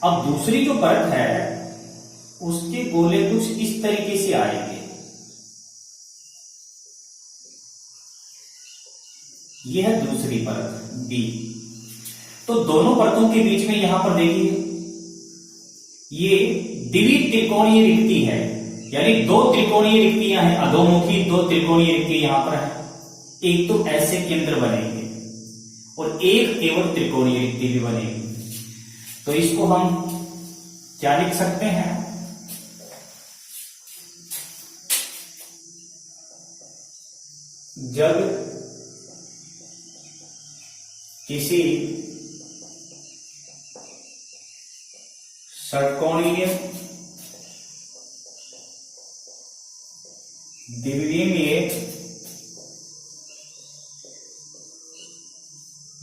अब दूसरी जो परत है उसके गोले कुछ इस तरीके से आएंगे। यह है दूसरी परत बी। तो दोनों परतों के बीच में यहां पर देखिए ये द्वित्रिकोणीय रिक्ति है, यानी दो त्रिकोणीय रिक्तियां हैं, अधोमुखी दो त्रिकोणीय रिक्ति यहां पर है। एक तो ऐसे केंद्र बनेंगे और एक केवल त्रिकोणीय रिक्ति भी बनेगी। तो इसको हम क्या लिख सकते हैं, जब किसी षटकोणीय द्विविमीय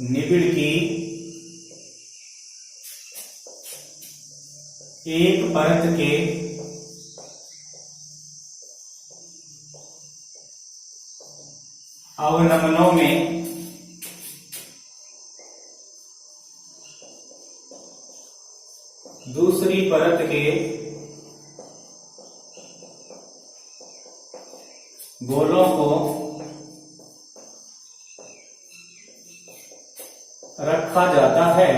निबिड़ की एक परत के अवनमनों में दूसरी परत के गोलों को रखा जाता है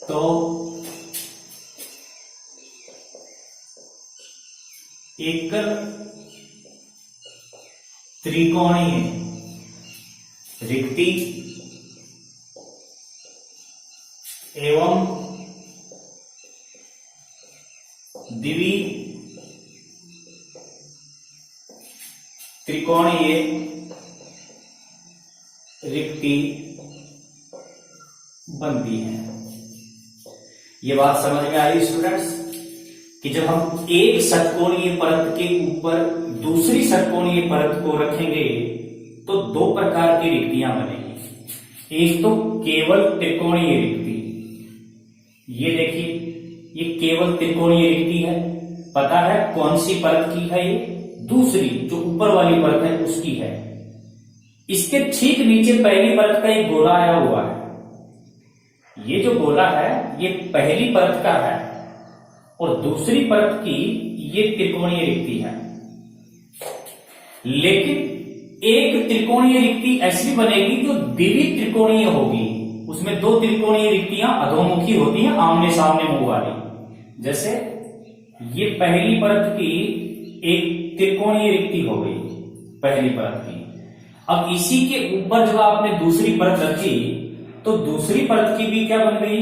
तो एकल त्रिकोणीय रिक्ति एवं द्वि त्रिकोणीय रिक्ति बनती है। ये बात समझ में आई स्टूडेंट्स कि जब हम एक षटकोणीय परत के ऊपर दूसरी षटकोणीय परत को रखेंगे तो दो प्रकार की रिक्तियां बनेगी। एक तो केवल त्रिकोणीय रिक्ति, ये देखिए ये केवल त्रिकोणीय रिक्ति है, पता है कौन सी परत की है, ये दूसरी जो ऊपर वाली परत है उसकी है। इसके ठीक नीचे पहली परत का एक गोला आया हुआ है, ये जो गोला है ये पहली परत का है और दूसरी परत की ये त्रिकोणीय रिक्ति है। लेकिन एक त्रिकोणीय रिक्ति ऐसी बनेगी जो द्वित्रिकोणीय होगी, उसमें दो त्रिकोणीय रिक्तियां अधोमुखी होती हैं, आमने सामने मुंह वाली। जैसे ये पहली परत की एक त्रिकोणीय रिक्ति हो गई पहली परत की। अब इसी के ऊपर जब आपने दूसरी परत रखी तो दूसरी परत की भी क्या बन गई,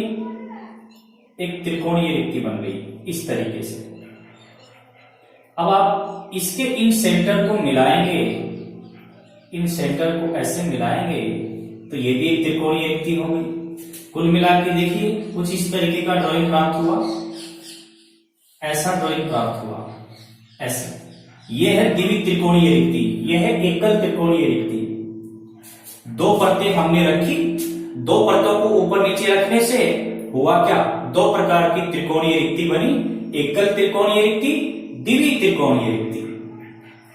एक त्रिकोणीय रिक्ति बन गई इस तरीके से। अब आप इसके इन सेंटर को मिलाएंगे, इन सेंटर को ऐसे मिलाएंगे तो ये भी एक त्रिकोणीय रिक्ति हो गई। कुल मिला के देखिए कुछ इस तरीके का ड्राइंग प्राप्त हुआ, ऐसा ड्राइंग प्राप्त हुआ, ऐसे। यह है द्वित्रिकोणीय रिक्ति, यह है एकल त्रिकोणीय रिक्ति। दो परतें हमने रखी, दो परतों को ऊपर नीचे रखने से हुआ क्या, दो प्रकार की त्रिकोणीय रिक्ति बनी, एकल त्रिकोणीय रिक्ति, द्वित्रिकोणीय रिक्ति।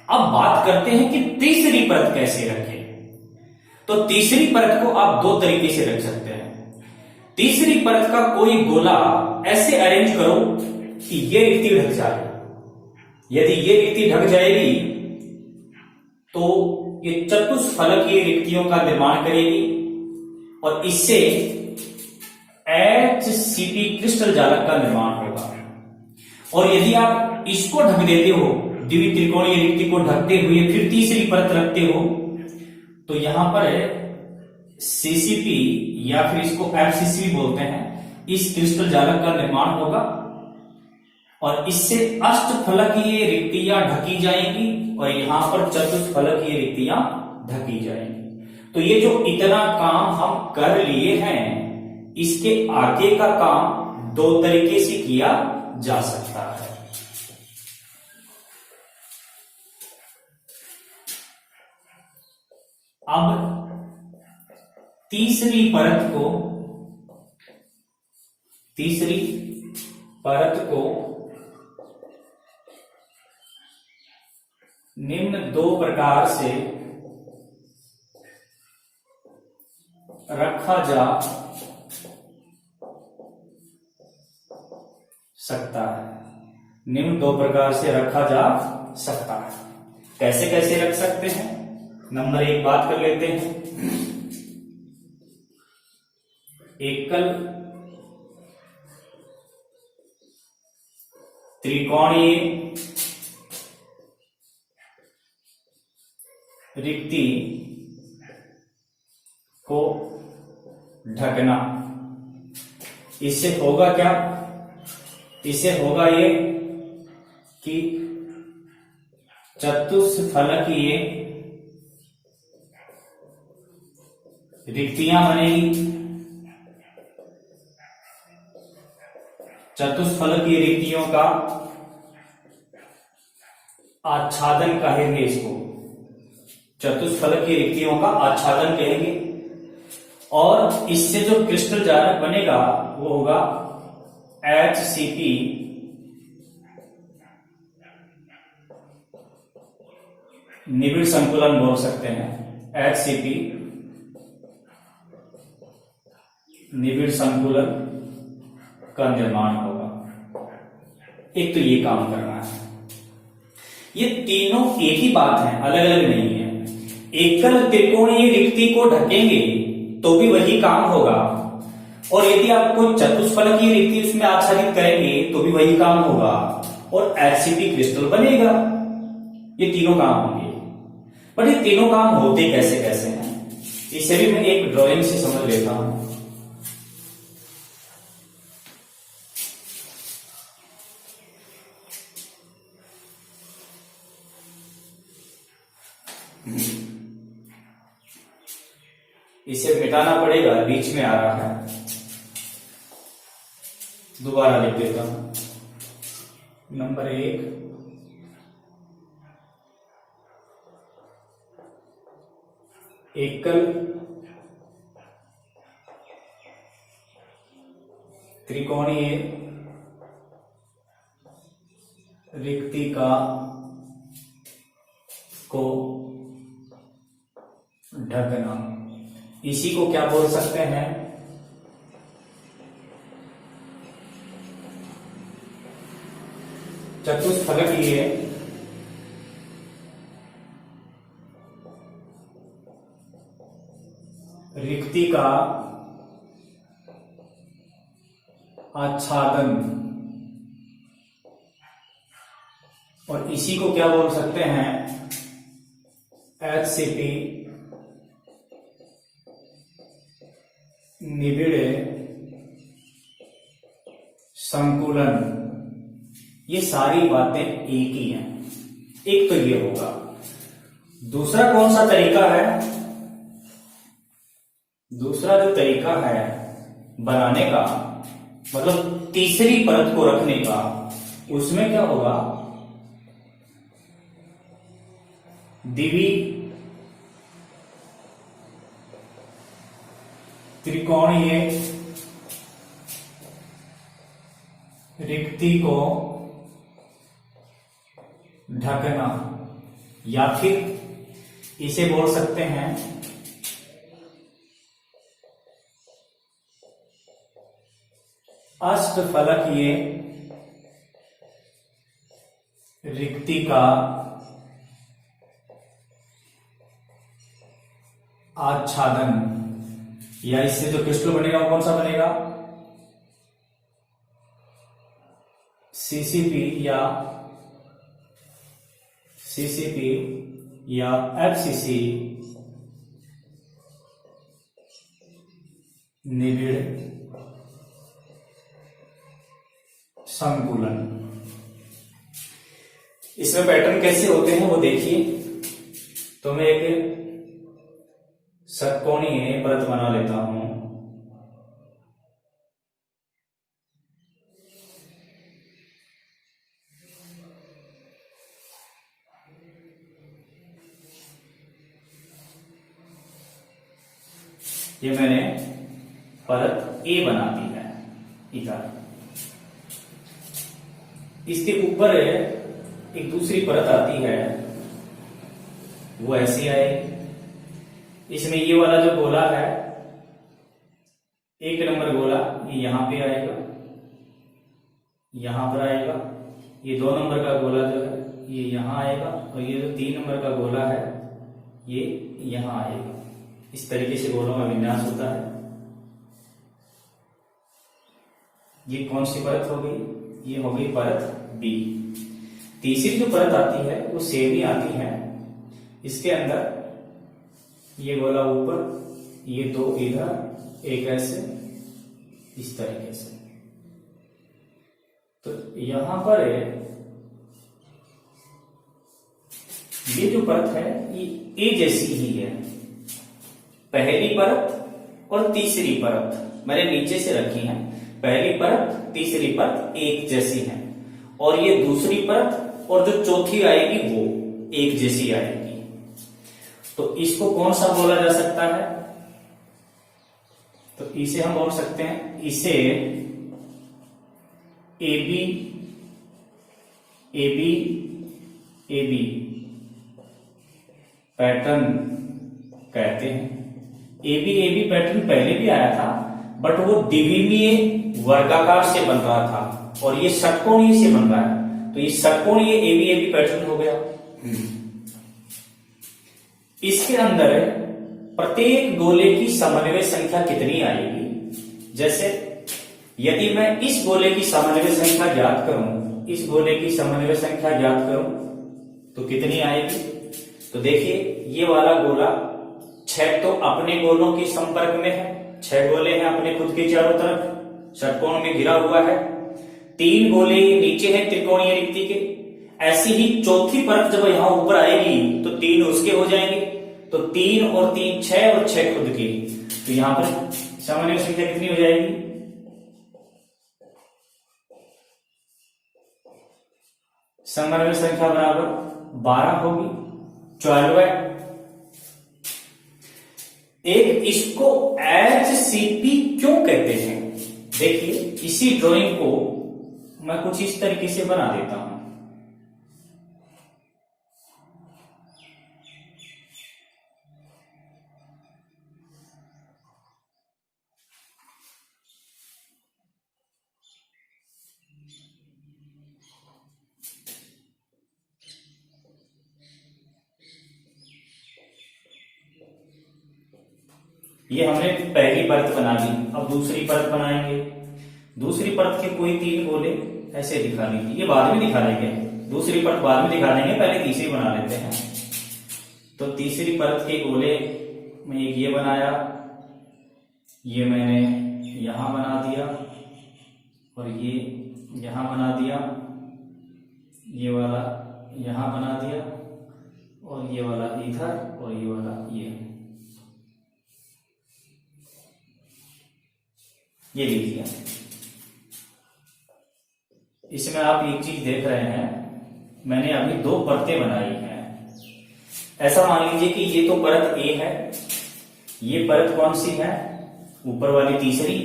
अब बात करते हैं कि तीसरी परत कैसे रखें। तो तीसरी परत को आप दो तरीके से रख सकते हैं। तीसरी परत का कोई गोला ऐसे अरेंज करो कि ये रिक्ति ढक जाए। यदि ये रिक्ति ढक जाएगी तो ये चतुष्फलकीय रिक्तियों का निर्माण करेगी और इससे HCP क्रिस्टल जालक का निर्माण होगा। और यदि आप इसको ढक देते हो, द्वित्रिकोणीय रिक्ति को ढकते हुए फिर तीसरी परत रखते हो, तो यहां पर CCP या फिर इसको FCC भी बोलते हैं, इस क्रिस्टल जालक का निर्माण होगा और इससे अष्टफलकीय रिक्तियां ढकी जाएंगी और यहां पर चतुष्फलकीय रिक्तियां ढकी जाएंगी। तो ये जो इतना काम हम कर लिए हैं, इसके आगे का काम दो तरीके से किया जा सकता है। अब तीसरी परत को निम्न दो प्रकार से रखा जा सकता है। निम्न दो प्रकार से रखा जा सकता है। कैसे कैसे रख सकते हैं? नंबर एक बात कर लेते हैं। एकल त्रिकोणीय रिक्ति को ढकना। इससे होगा क्या? इससे होगा ये कि चतुष्फलकीय रिक्तियां बनेगी। चतुष्फलकीय रिक्तियों का आच्छादन कहेंगे इसको। चतुष्फलकीय रिक्तियों का आच्छादन कहेंगे। और इससे जो क्रिस्टल जारक बनेगा वो होगा HCP निबिड़ संकुलन बोल सकते हैं। HCP निबिड़ संकुलन का निर्माण होगा। एक तो ये काम करना है। ये तीनों एक ही बात है, अलग अलग नहीं है। एकल त्रिकोणीय रिक्ति को ढकेंगे तो भी वही काम होगा, और यदि आप कोई चतुष्फलकीय रिक्ति उसमें आच्छादित करेंगे तो भी वही काम होगा, और HCP क्रिस्टल बनेगा। ये तीनों काम होंगे। पर ये तीनों काम होते कैसे कैसे हैं, इसे भी मैं एक ड्राइंग से समझ लेता हूं। इसे मिटाना पड़ेगा, बीच में आ रहा है। दोबारा लिख देता हूं। नंबर एक, एकल त्रिकोणीय रिक्ति को ढकना। इसी को क्या बोल सकते हैं? चतुष्फलकीय रिक्ति का आच्छादन, और इसी को क्या बोल सकते हैं? HCP निबिड़ संकुलन। ये सारी बातें एक ही हैं। एक तो ये होगा। दूसरा कौन सा तरीका है? दूसरा जो तरीका है बनाने का, मतलब तीसरी परत को रखने का, उसमें क्या होगा? द्वितीय त्रिकोणीय रिक्ति को ढकना, या फिर इसे बोल सकते हैं अष्टफलकीय रिक्ति का आच्छादन। या इससे जो क्रिस्टल बनेगा वो कौन सा बनेगा? CCP या FCC निबिड़ संकुलन। इसमें पैटर्न कैसे होते हैं वो देखिए। तो मैं एक षटकोणीय परत बना लेता हूं। ये मैंने परत A बना दी है इधर। इसके ऊपर एक दूसरी परत आती है वो ऐसे आएगी। इसमें ये वाला जो गोला है, 1 नंबर गोला, ये यहां पे आएगा, यहां पर आएगा। ये 2 नंबर का गोला जो है ये यहां आएगा, और ये जो 3 नंबर का गोला है ये यहां आएगा। इस तरीके से गोलों का विन्यास होता है। ये कौन सी परत हो गई? ये हो गई परत बी। तीसरी जो परत आती है वो सेम ही आती है। इसके अंदर ये गोला ऊपर, ये 2 इधर, एक ऐसे, इस तरीके से। तो यहां पर ये जो परत है ये ए जैसी ही है। पहली परत और तीसरी परत मैंने नीचे से रखी है। पहली परत, तीसरी परत एक जैसी है, और ये दूसरी परत और जो चौथी आएगी वो एक जैसी आएगी। तो इसको कौन सा बोला जा सकता है? तो इसे हम बोल सकते हैं, इसे AB AB AB पैटर्न कहते हैं। AB AB पैटर्न पहले भी आया था, बट वो द्विमीय वर्गाकार से बन रहा था, और ये षटकोणीय से बन रहा है। तो ये षटकोणीय AB AB पैटर्न हो गया। इसके अंदर प्रत्येक गोले की समन्वय संख्या कितनी आएगी? जैसे यदि मैं इस गोले की समन्वय संख्या ज्ञात करूं, इस गोले की समन्वय संख्या ज्ञात करूं, तो कितनी आएगी? तो देखिए, ये वाला गोला 6 तो अपने गोलों के संपर्क में है, 6 गोले हैं अपने खुद के चारों तरफ, षटकोण में घिरा हुआ है। 3 गोले नीचे हैं त्रिकोणीय रिक्ति के। ऐसी ही चौथी परत जब यहां ऊपर आएगी तो 3 उसके हो जाएंगे। तो 3 और 3 6 और 6 खुद की। तो यहां पर समन्वय संख्या कितनी हो जाएगी? समन्वय संख्या बराबर 12 होगी, 12 है। एक इसको HCP क्यों कहते हैं? देखिए, इसी ड्राइंग को मैं कुछ इस तरीके से बना देता हूं। ये हमने पहली परत बना ली, अब दूसरी परत बनाएंगे। दूसरी परत के कोई 3 गोले ऐसे दिखा लीजिए, ये बाद में दिखा देंगे, दूसरी परत बाद में दिखा देंगे, पहले तीसरी बना लेते हैं। तो तीसरी परत के गोले में एक ये बनाया, ये मैंने यहां बना दिया, और ये यहां बना दिया, ये वाला यहां बना दिया, और ये वाला इधर, और ये वाला ये लीजिए। इसमें आप एक चीज देख रहे हैं, मैंने अभी 2 परतें बनाई हैं। ऐसा मान लीजिए कि ये तो परत A है, ये परत कौन सी है? ऊपर वाली तीसरी,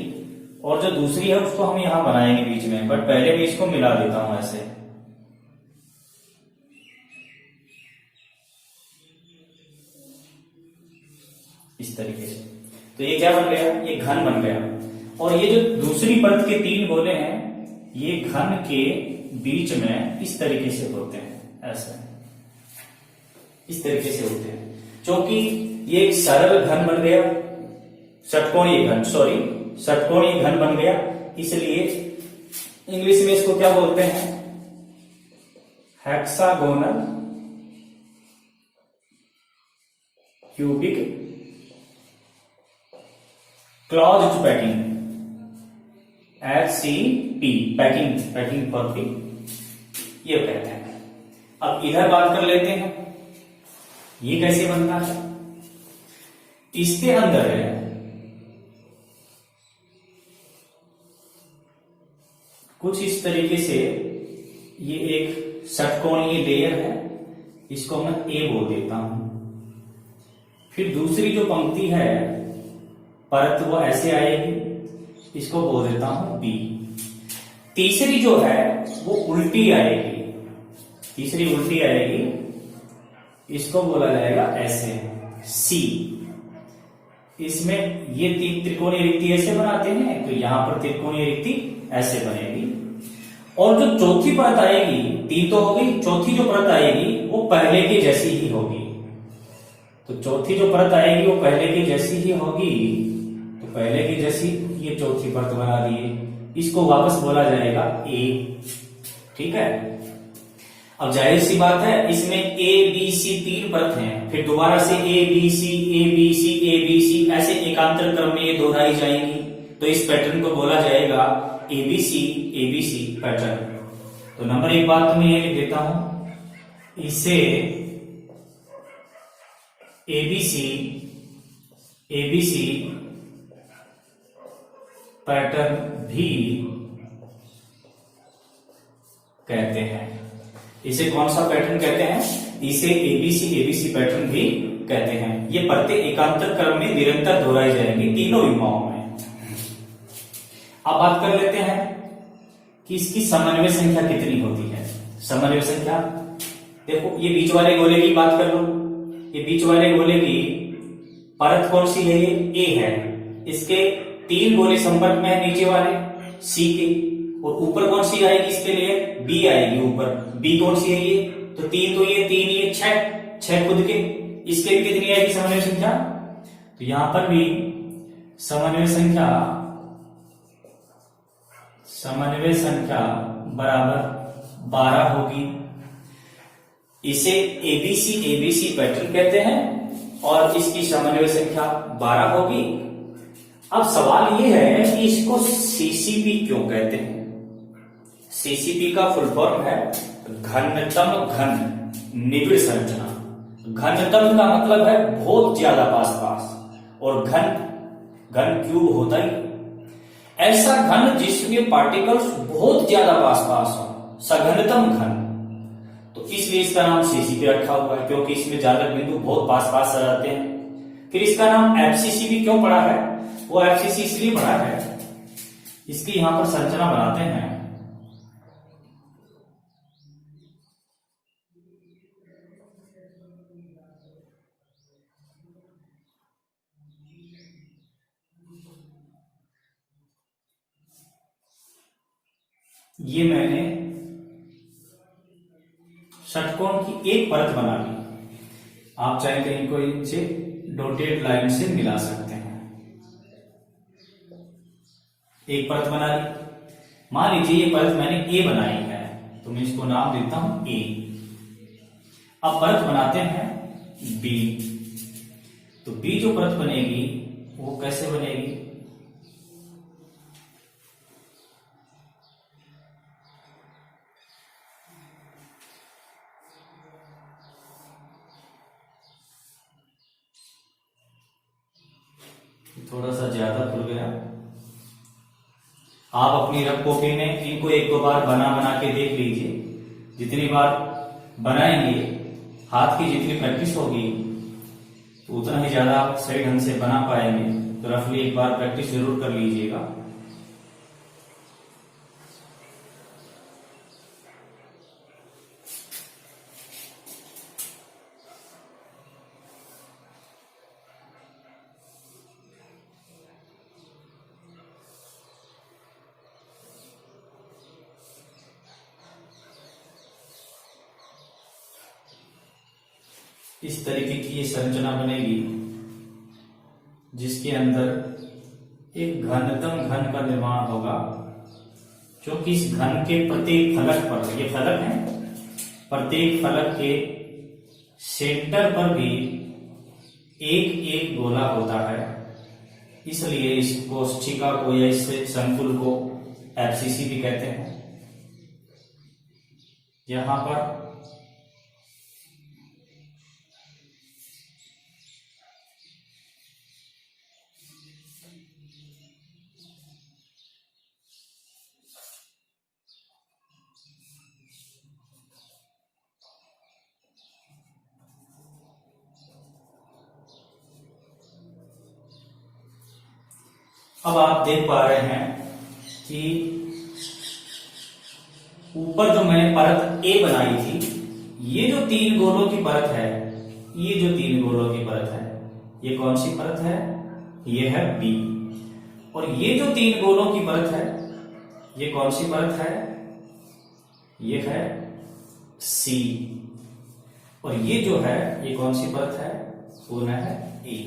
और जो दूसरी है उसको हम यहां बनाएंगे बीच में, बट पहले मैं इसको मिला देता हूं ऐसे। इस तरीके से। तो ये क्या बन गया? ये घन बन गया। और ये जो दूसरी परत के 3 गोले हैं, ये घन के बीच में इस तरीके से होते हैं, ऐसे इस तरीके से होते हैं। क्योंकि ये एक सरल घन बन गया, षटकोणीय घन, षटकोणीय घन बन गया, इसलिए इंग्लिश में इसको क्या बोलते हैं? Hexagonal cubic closed packing, HCP, packing for P, ये कहते हैं। अब इधर बात कर लेते हैं, ये कैसे बनता है? इसके अंदर है कुछ इस तरीके से, ये एक षटकोणीय लेयर है, इसको मैं A बोल देता हूं। फिर दूसरी जो पंक्ति है परत, वो ऐसे आएगी, इसको बोल देता हूं B। तीसरी जो है वो उल्टी आएगी, तीसरी उल्टी आएगी, इसको बोला जाएगा ऐसे सी। इसमें ये तीन त्रिकोणीय रिक्ति ऐसे बनाते हैं, तो यहां पर त्रिकोणीय रिक्ति ऐसे बनेगी। और जो चौथी परत आएगी, तीन तो हो गई, चौथी जो परत आएगी वो पहले की जैसी ही होगी। तो चौथी जो परत आएगी वो पहले की जैसी ही होगी, तो पहले की जैसी ये चौथी परत बना दिए, इसको वापस बोला जाएगा ए। ठीक है, अब जाहिर सी बात है इसमें ए बी सी तीन परत हैं, फिर दोबारा से A B C A B C A B C ऐसे एकांतर क्रम में ये दोहराई जाएंगी, तो इस पैटर्न को बोला जाएगा एबीसी पैटर्न। तो नंबर एक बात तो मैं ये लिख देता हूं, इसे एबीसी पैटर्न भी कहते हैं। इसे कौन सा पैटर्न कहते हैं? इसे एबीसी पैटर्न भी कहते हैं। ये परतें एकांतर क्रम में निरंतर दोहराई जाएंगी तीनों विमाओं में। अब बात कर लेते हैं कि इसकी समन्वय संख्या कितनी होती है। समन्वय संख्या देखो, ये बीच वाले गोले की बात कर लो, ये बीच वाले गोले की परत कौन सी है? ये ए है, इसके तीन गोले संपर्क में है नीचे वाले सी के, और ऊपर कौन सी आएगी इसके लिए? बी आएगी ऊपर। बी कौन सी है? ये तो तीन, तो ये तीन, ये छह खुद के, इसके भी कितनी आएगी समन्वय संख्या? तो यहां पर भी समन्वय संख्या बराबर 12 होगी। इसे एबीसी पैटर्न कहते हैं और इसकी समन्वय संख्या 12 होगी। अब सवाल ये है कि इसको सीसीपी क्यों कहते हैं? सीसीपी का फुल फॉर्म है घनतम घन निबिड़ संरचना। घनतम का मतलब है बहुत ज्यादा पास, और घन क्यूब होता ही ऐसा घन जिसमें पार्टिकल्स बहुत ज्यादा पास हो, सघनतम घन। तो इसलिए इसका नाम सीसीपी रखा हुआ है, क्योंकि इसमें जालक बिंदु बहुत पास रहते हैं। फिर इसका नाम एफसीसी भी क्यों पड़ा है? वो एफसीसी इसलिए पड़ा है, इसकी यहां पर संरचना बनाते हैं। ये मैंने षटकोण की एक परत बना ली, आप चाहे तो इनको इनसे डॉटेड लाइन से मिला सकते हैं। एक परत बना ली, मान लीजिए ये परत मैंने ए बनाई है, तो मैं इसको नाम देता हूं ए। अब परत बनाते हैं बी। तो बी जो परत बनेगी वो कैसे बनेगी? थोड़ा सा ज्यादा खुल गया। आप अपनी रफ कॉपी में इनको एक दो बार बना के देख लीजिए। जितनी बार बनाएंगे, हाथ की जितनी प्रैक्टिस होगी, तो उतना ही ज्यादा आप सही ढंग से बना पाएंगे। तो रफली एक बार प्रैक्टिस जरूर कर लीजिएगा। इस तरीके की ये संरचना बनेगी, जिसके अंदर एक घनतम घन का निर्माण होगा, जो कि इस घन के प्रत्येक फलक पर, ये फलक है, प्रत्येक फलक के सेंटर पर भी एक एक गोला होता है। इसलिए इस कोष्ठिका को या इस संकुल को एफसीसी भी कहते हैं। यहां पर अब आप देख पा रहे हैं कि ऊपर जो मैंने परत ए बनाई थी, ये जो तीन गोलों की परत है, ये जो 3 गोलों की परत है, ये कौन सी परत है? ये है बी। और ये जो 3 गोलों की परत है, ये कौन सी परत है? ये है सी। और ये जो है, ये कौन सी परत है? वो है ए।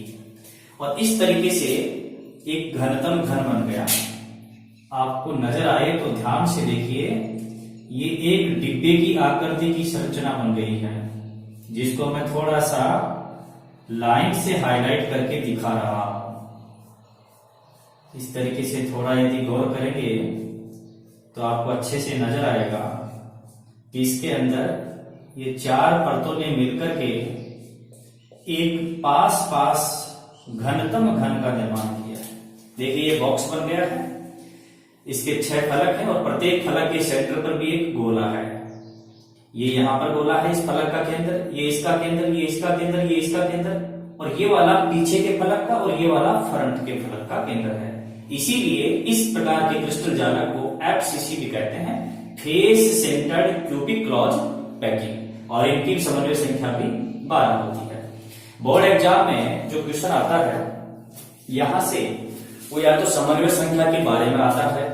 और इस तरीके से एक घनतम घन बन गया। आपको नजर आए तो ध्यान से देखिए, ये एक डिब्बे की आकृति की संरचना बन गई है, जिसको मैं थोड़ा सा लाइन से हाईलाइट करके दिखा रहा हूं। इस तरीके से थोड़ा यदि गौर करेंगे तो आपको अच्छे से नजर आएगा कि इसके अंदर ये 4 परतों ने मिलकर के एक पास पास घनतम घन का निर्माण किया है। देखिए ये बॉक्स बन गया है, इसके 6 फलक हैं और प्रत्येक फलक के सेंटर पर भी एक गोला है। ये यहां पर गोला है, इस फलक का केंद्र, ये इसका केंद्र, ये इसका केंद्र, ये इसका केंद्र, और ये वाला पीछे के फलक का और ये वाला फ्रंट के फलक का केंद्र है। इसीलिए इस प्रकार के क्रिस्टल जालक को FCC भी कहते हैं, face centred cubic clause packing, और इनकी समन्वय संख्या भी 12 होती है। बोर्ड एग्जाम में जो क्वेश्चन आता है यहां से, वो या तो समन्वय संख्या के बारे में आता है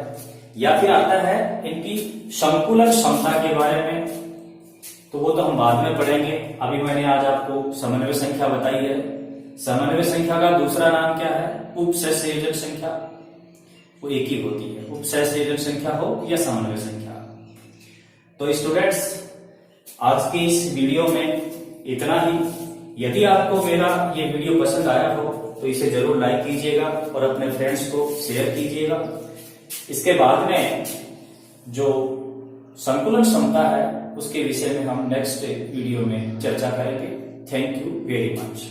या फिर आता है इनकी संकुलन क्षमता के बारे में, तो वो तो हम बाद में पढ़ेंगे। अभी मैंने आज आपको समन्वय संख्या बताई है। समन्वय संख्या का दूसरा नाम क्या है? उपसहसंयोजक संख्या। वो एक ही होती है, उपसहसंयोजक संख्या हो या समन्वय संख्या। तो स्टूडेंट्स, आज के इस वीडियो में इतना ही। यदि आपको मेरा ये वीडियो पसंद आया हो तो इसे जरूर लाइक कीजिएगा और अपने फ्रेंड्स को शेयर कीजिएगा। इसके बाद में जो संकुलन क्षमता है उसके विषय में हम नेक्स्ट वीडियो में चर्चा करेंगे। Thank you very much.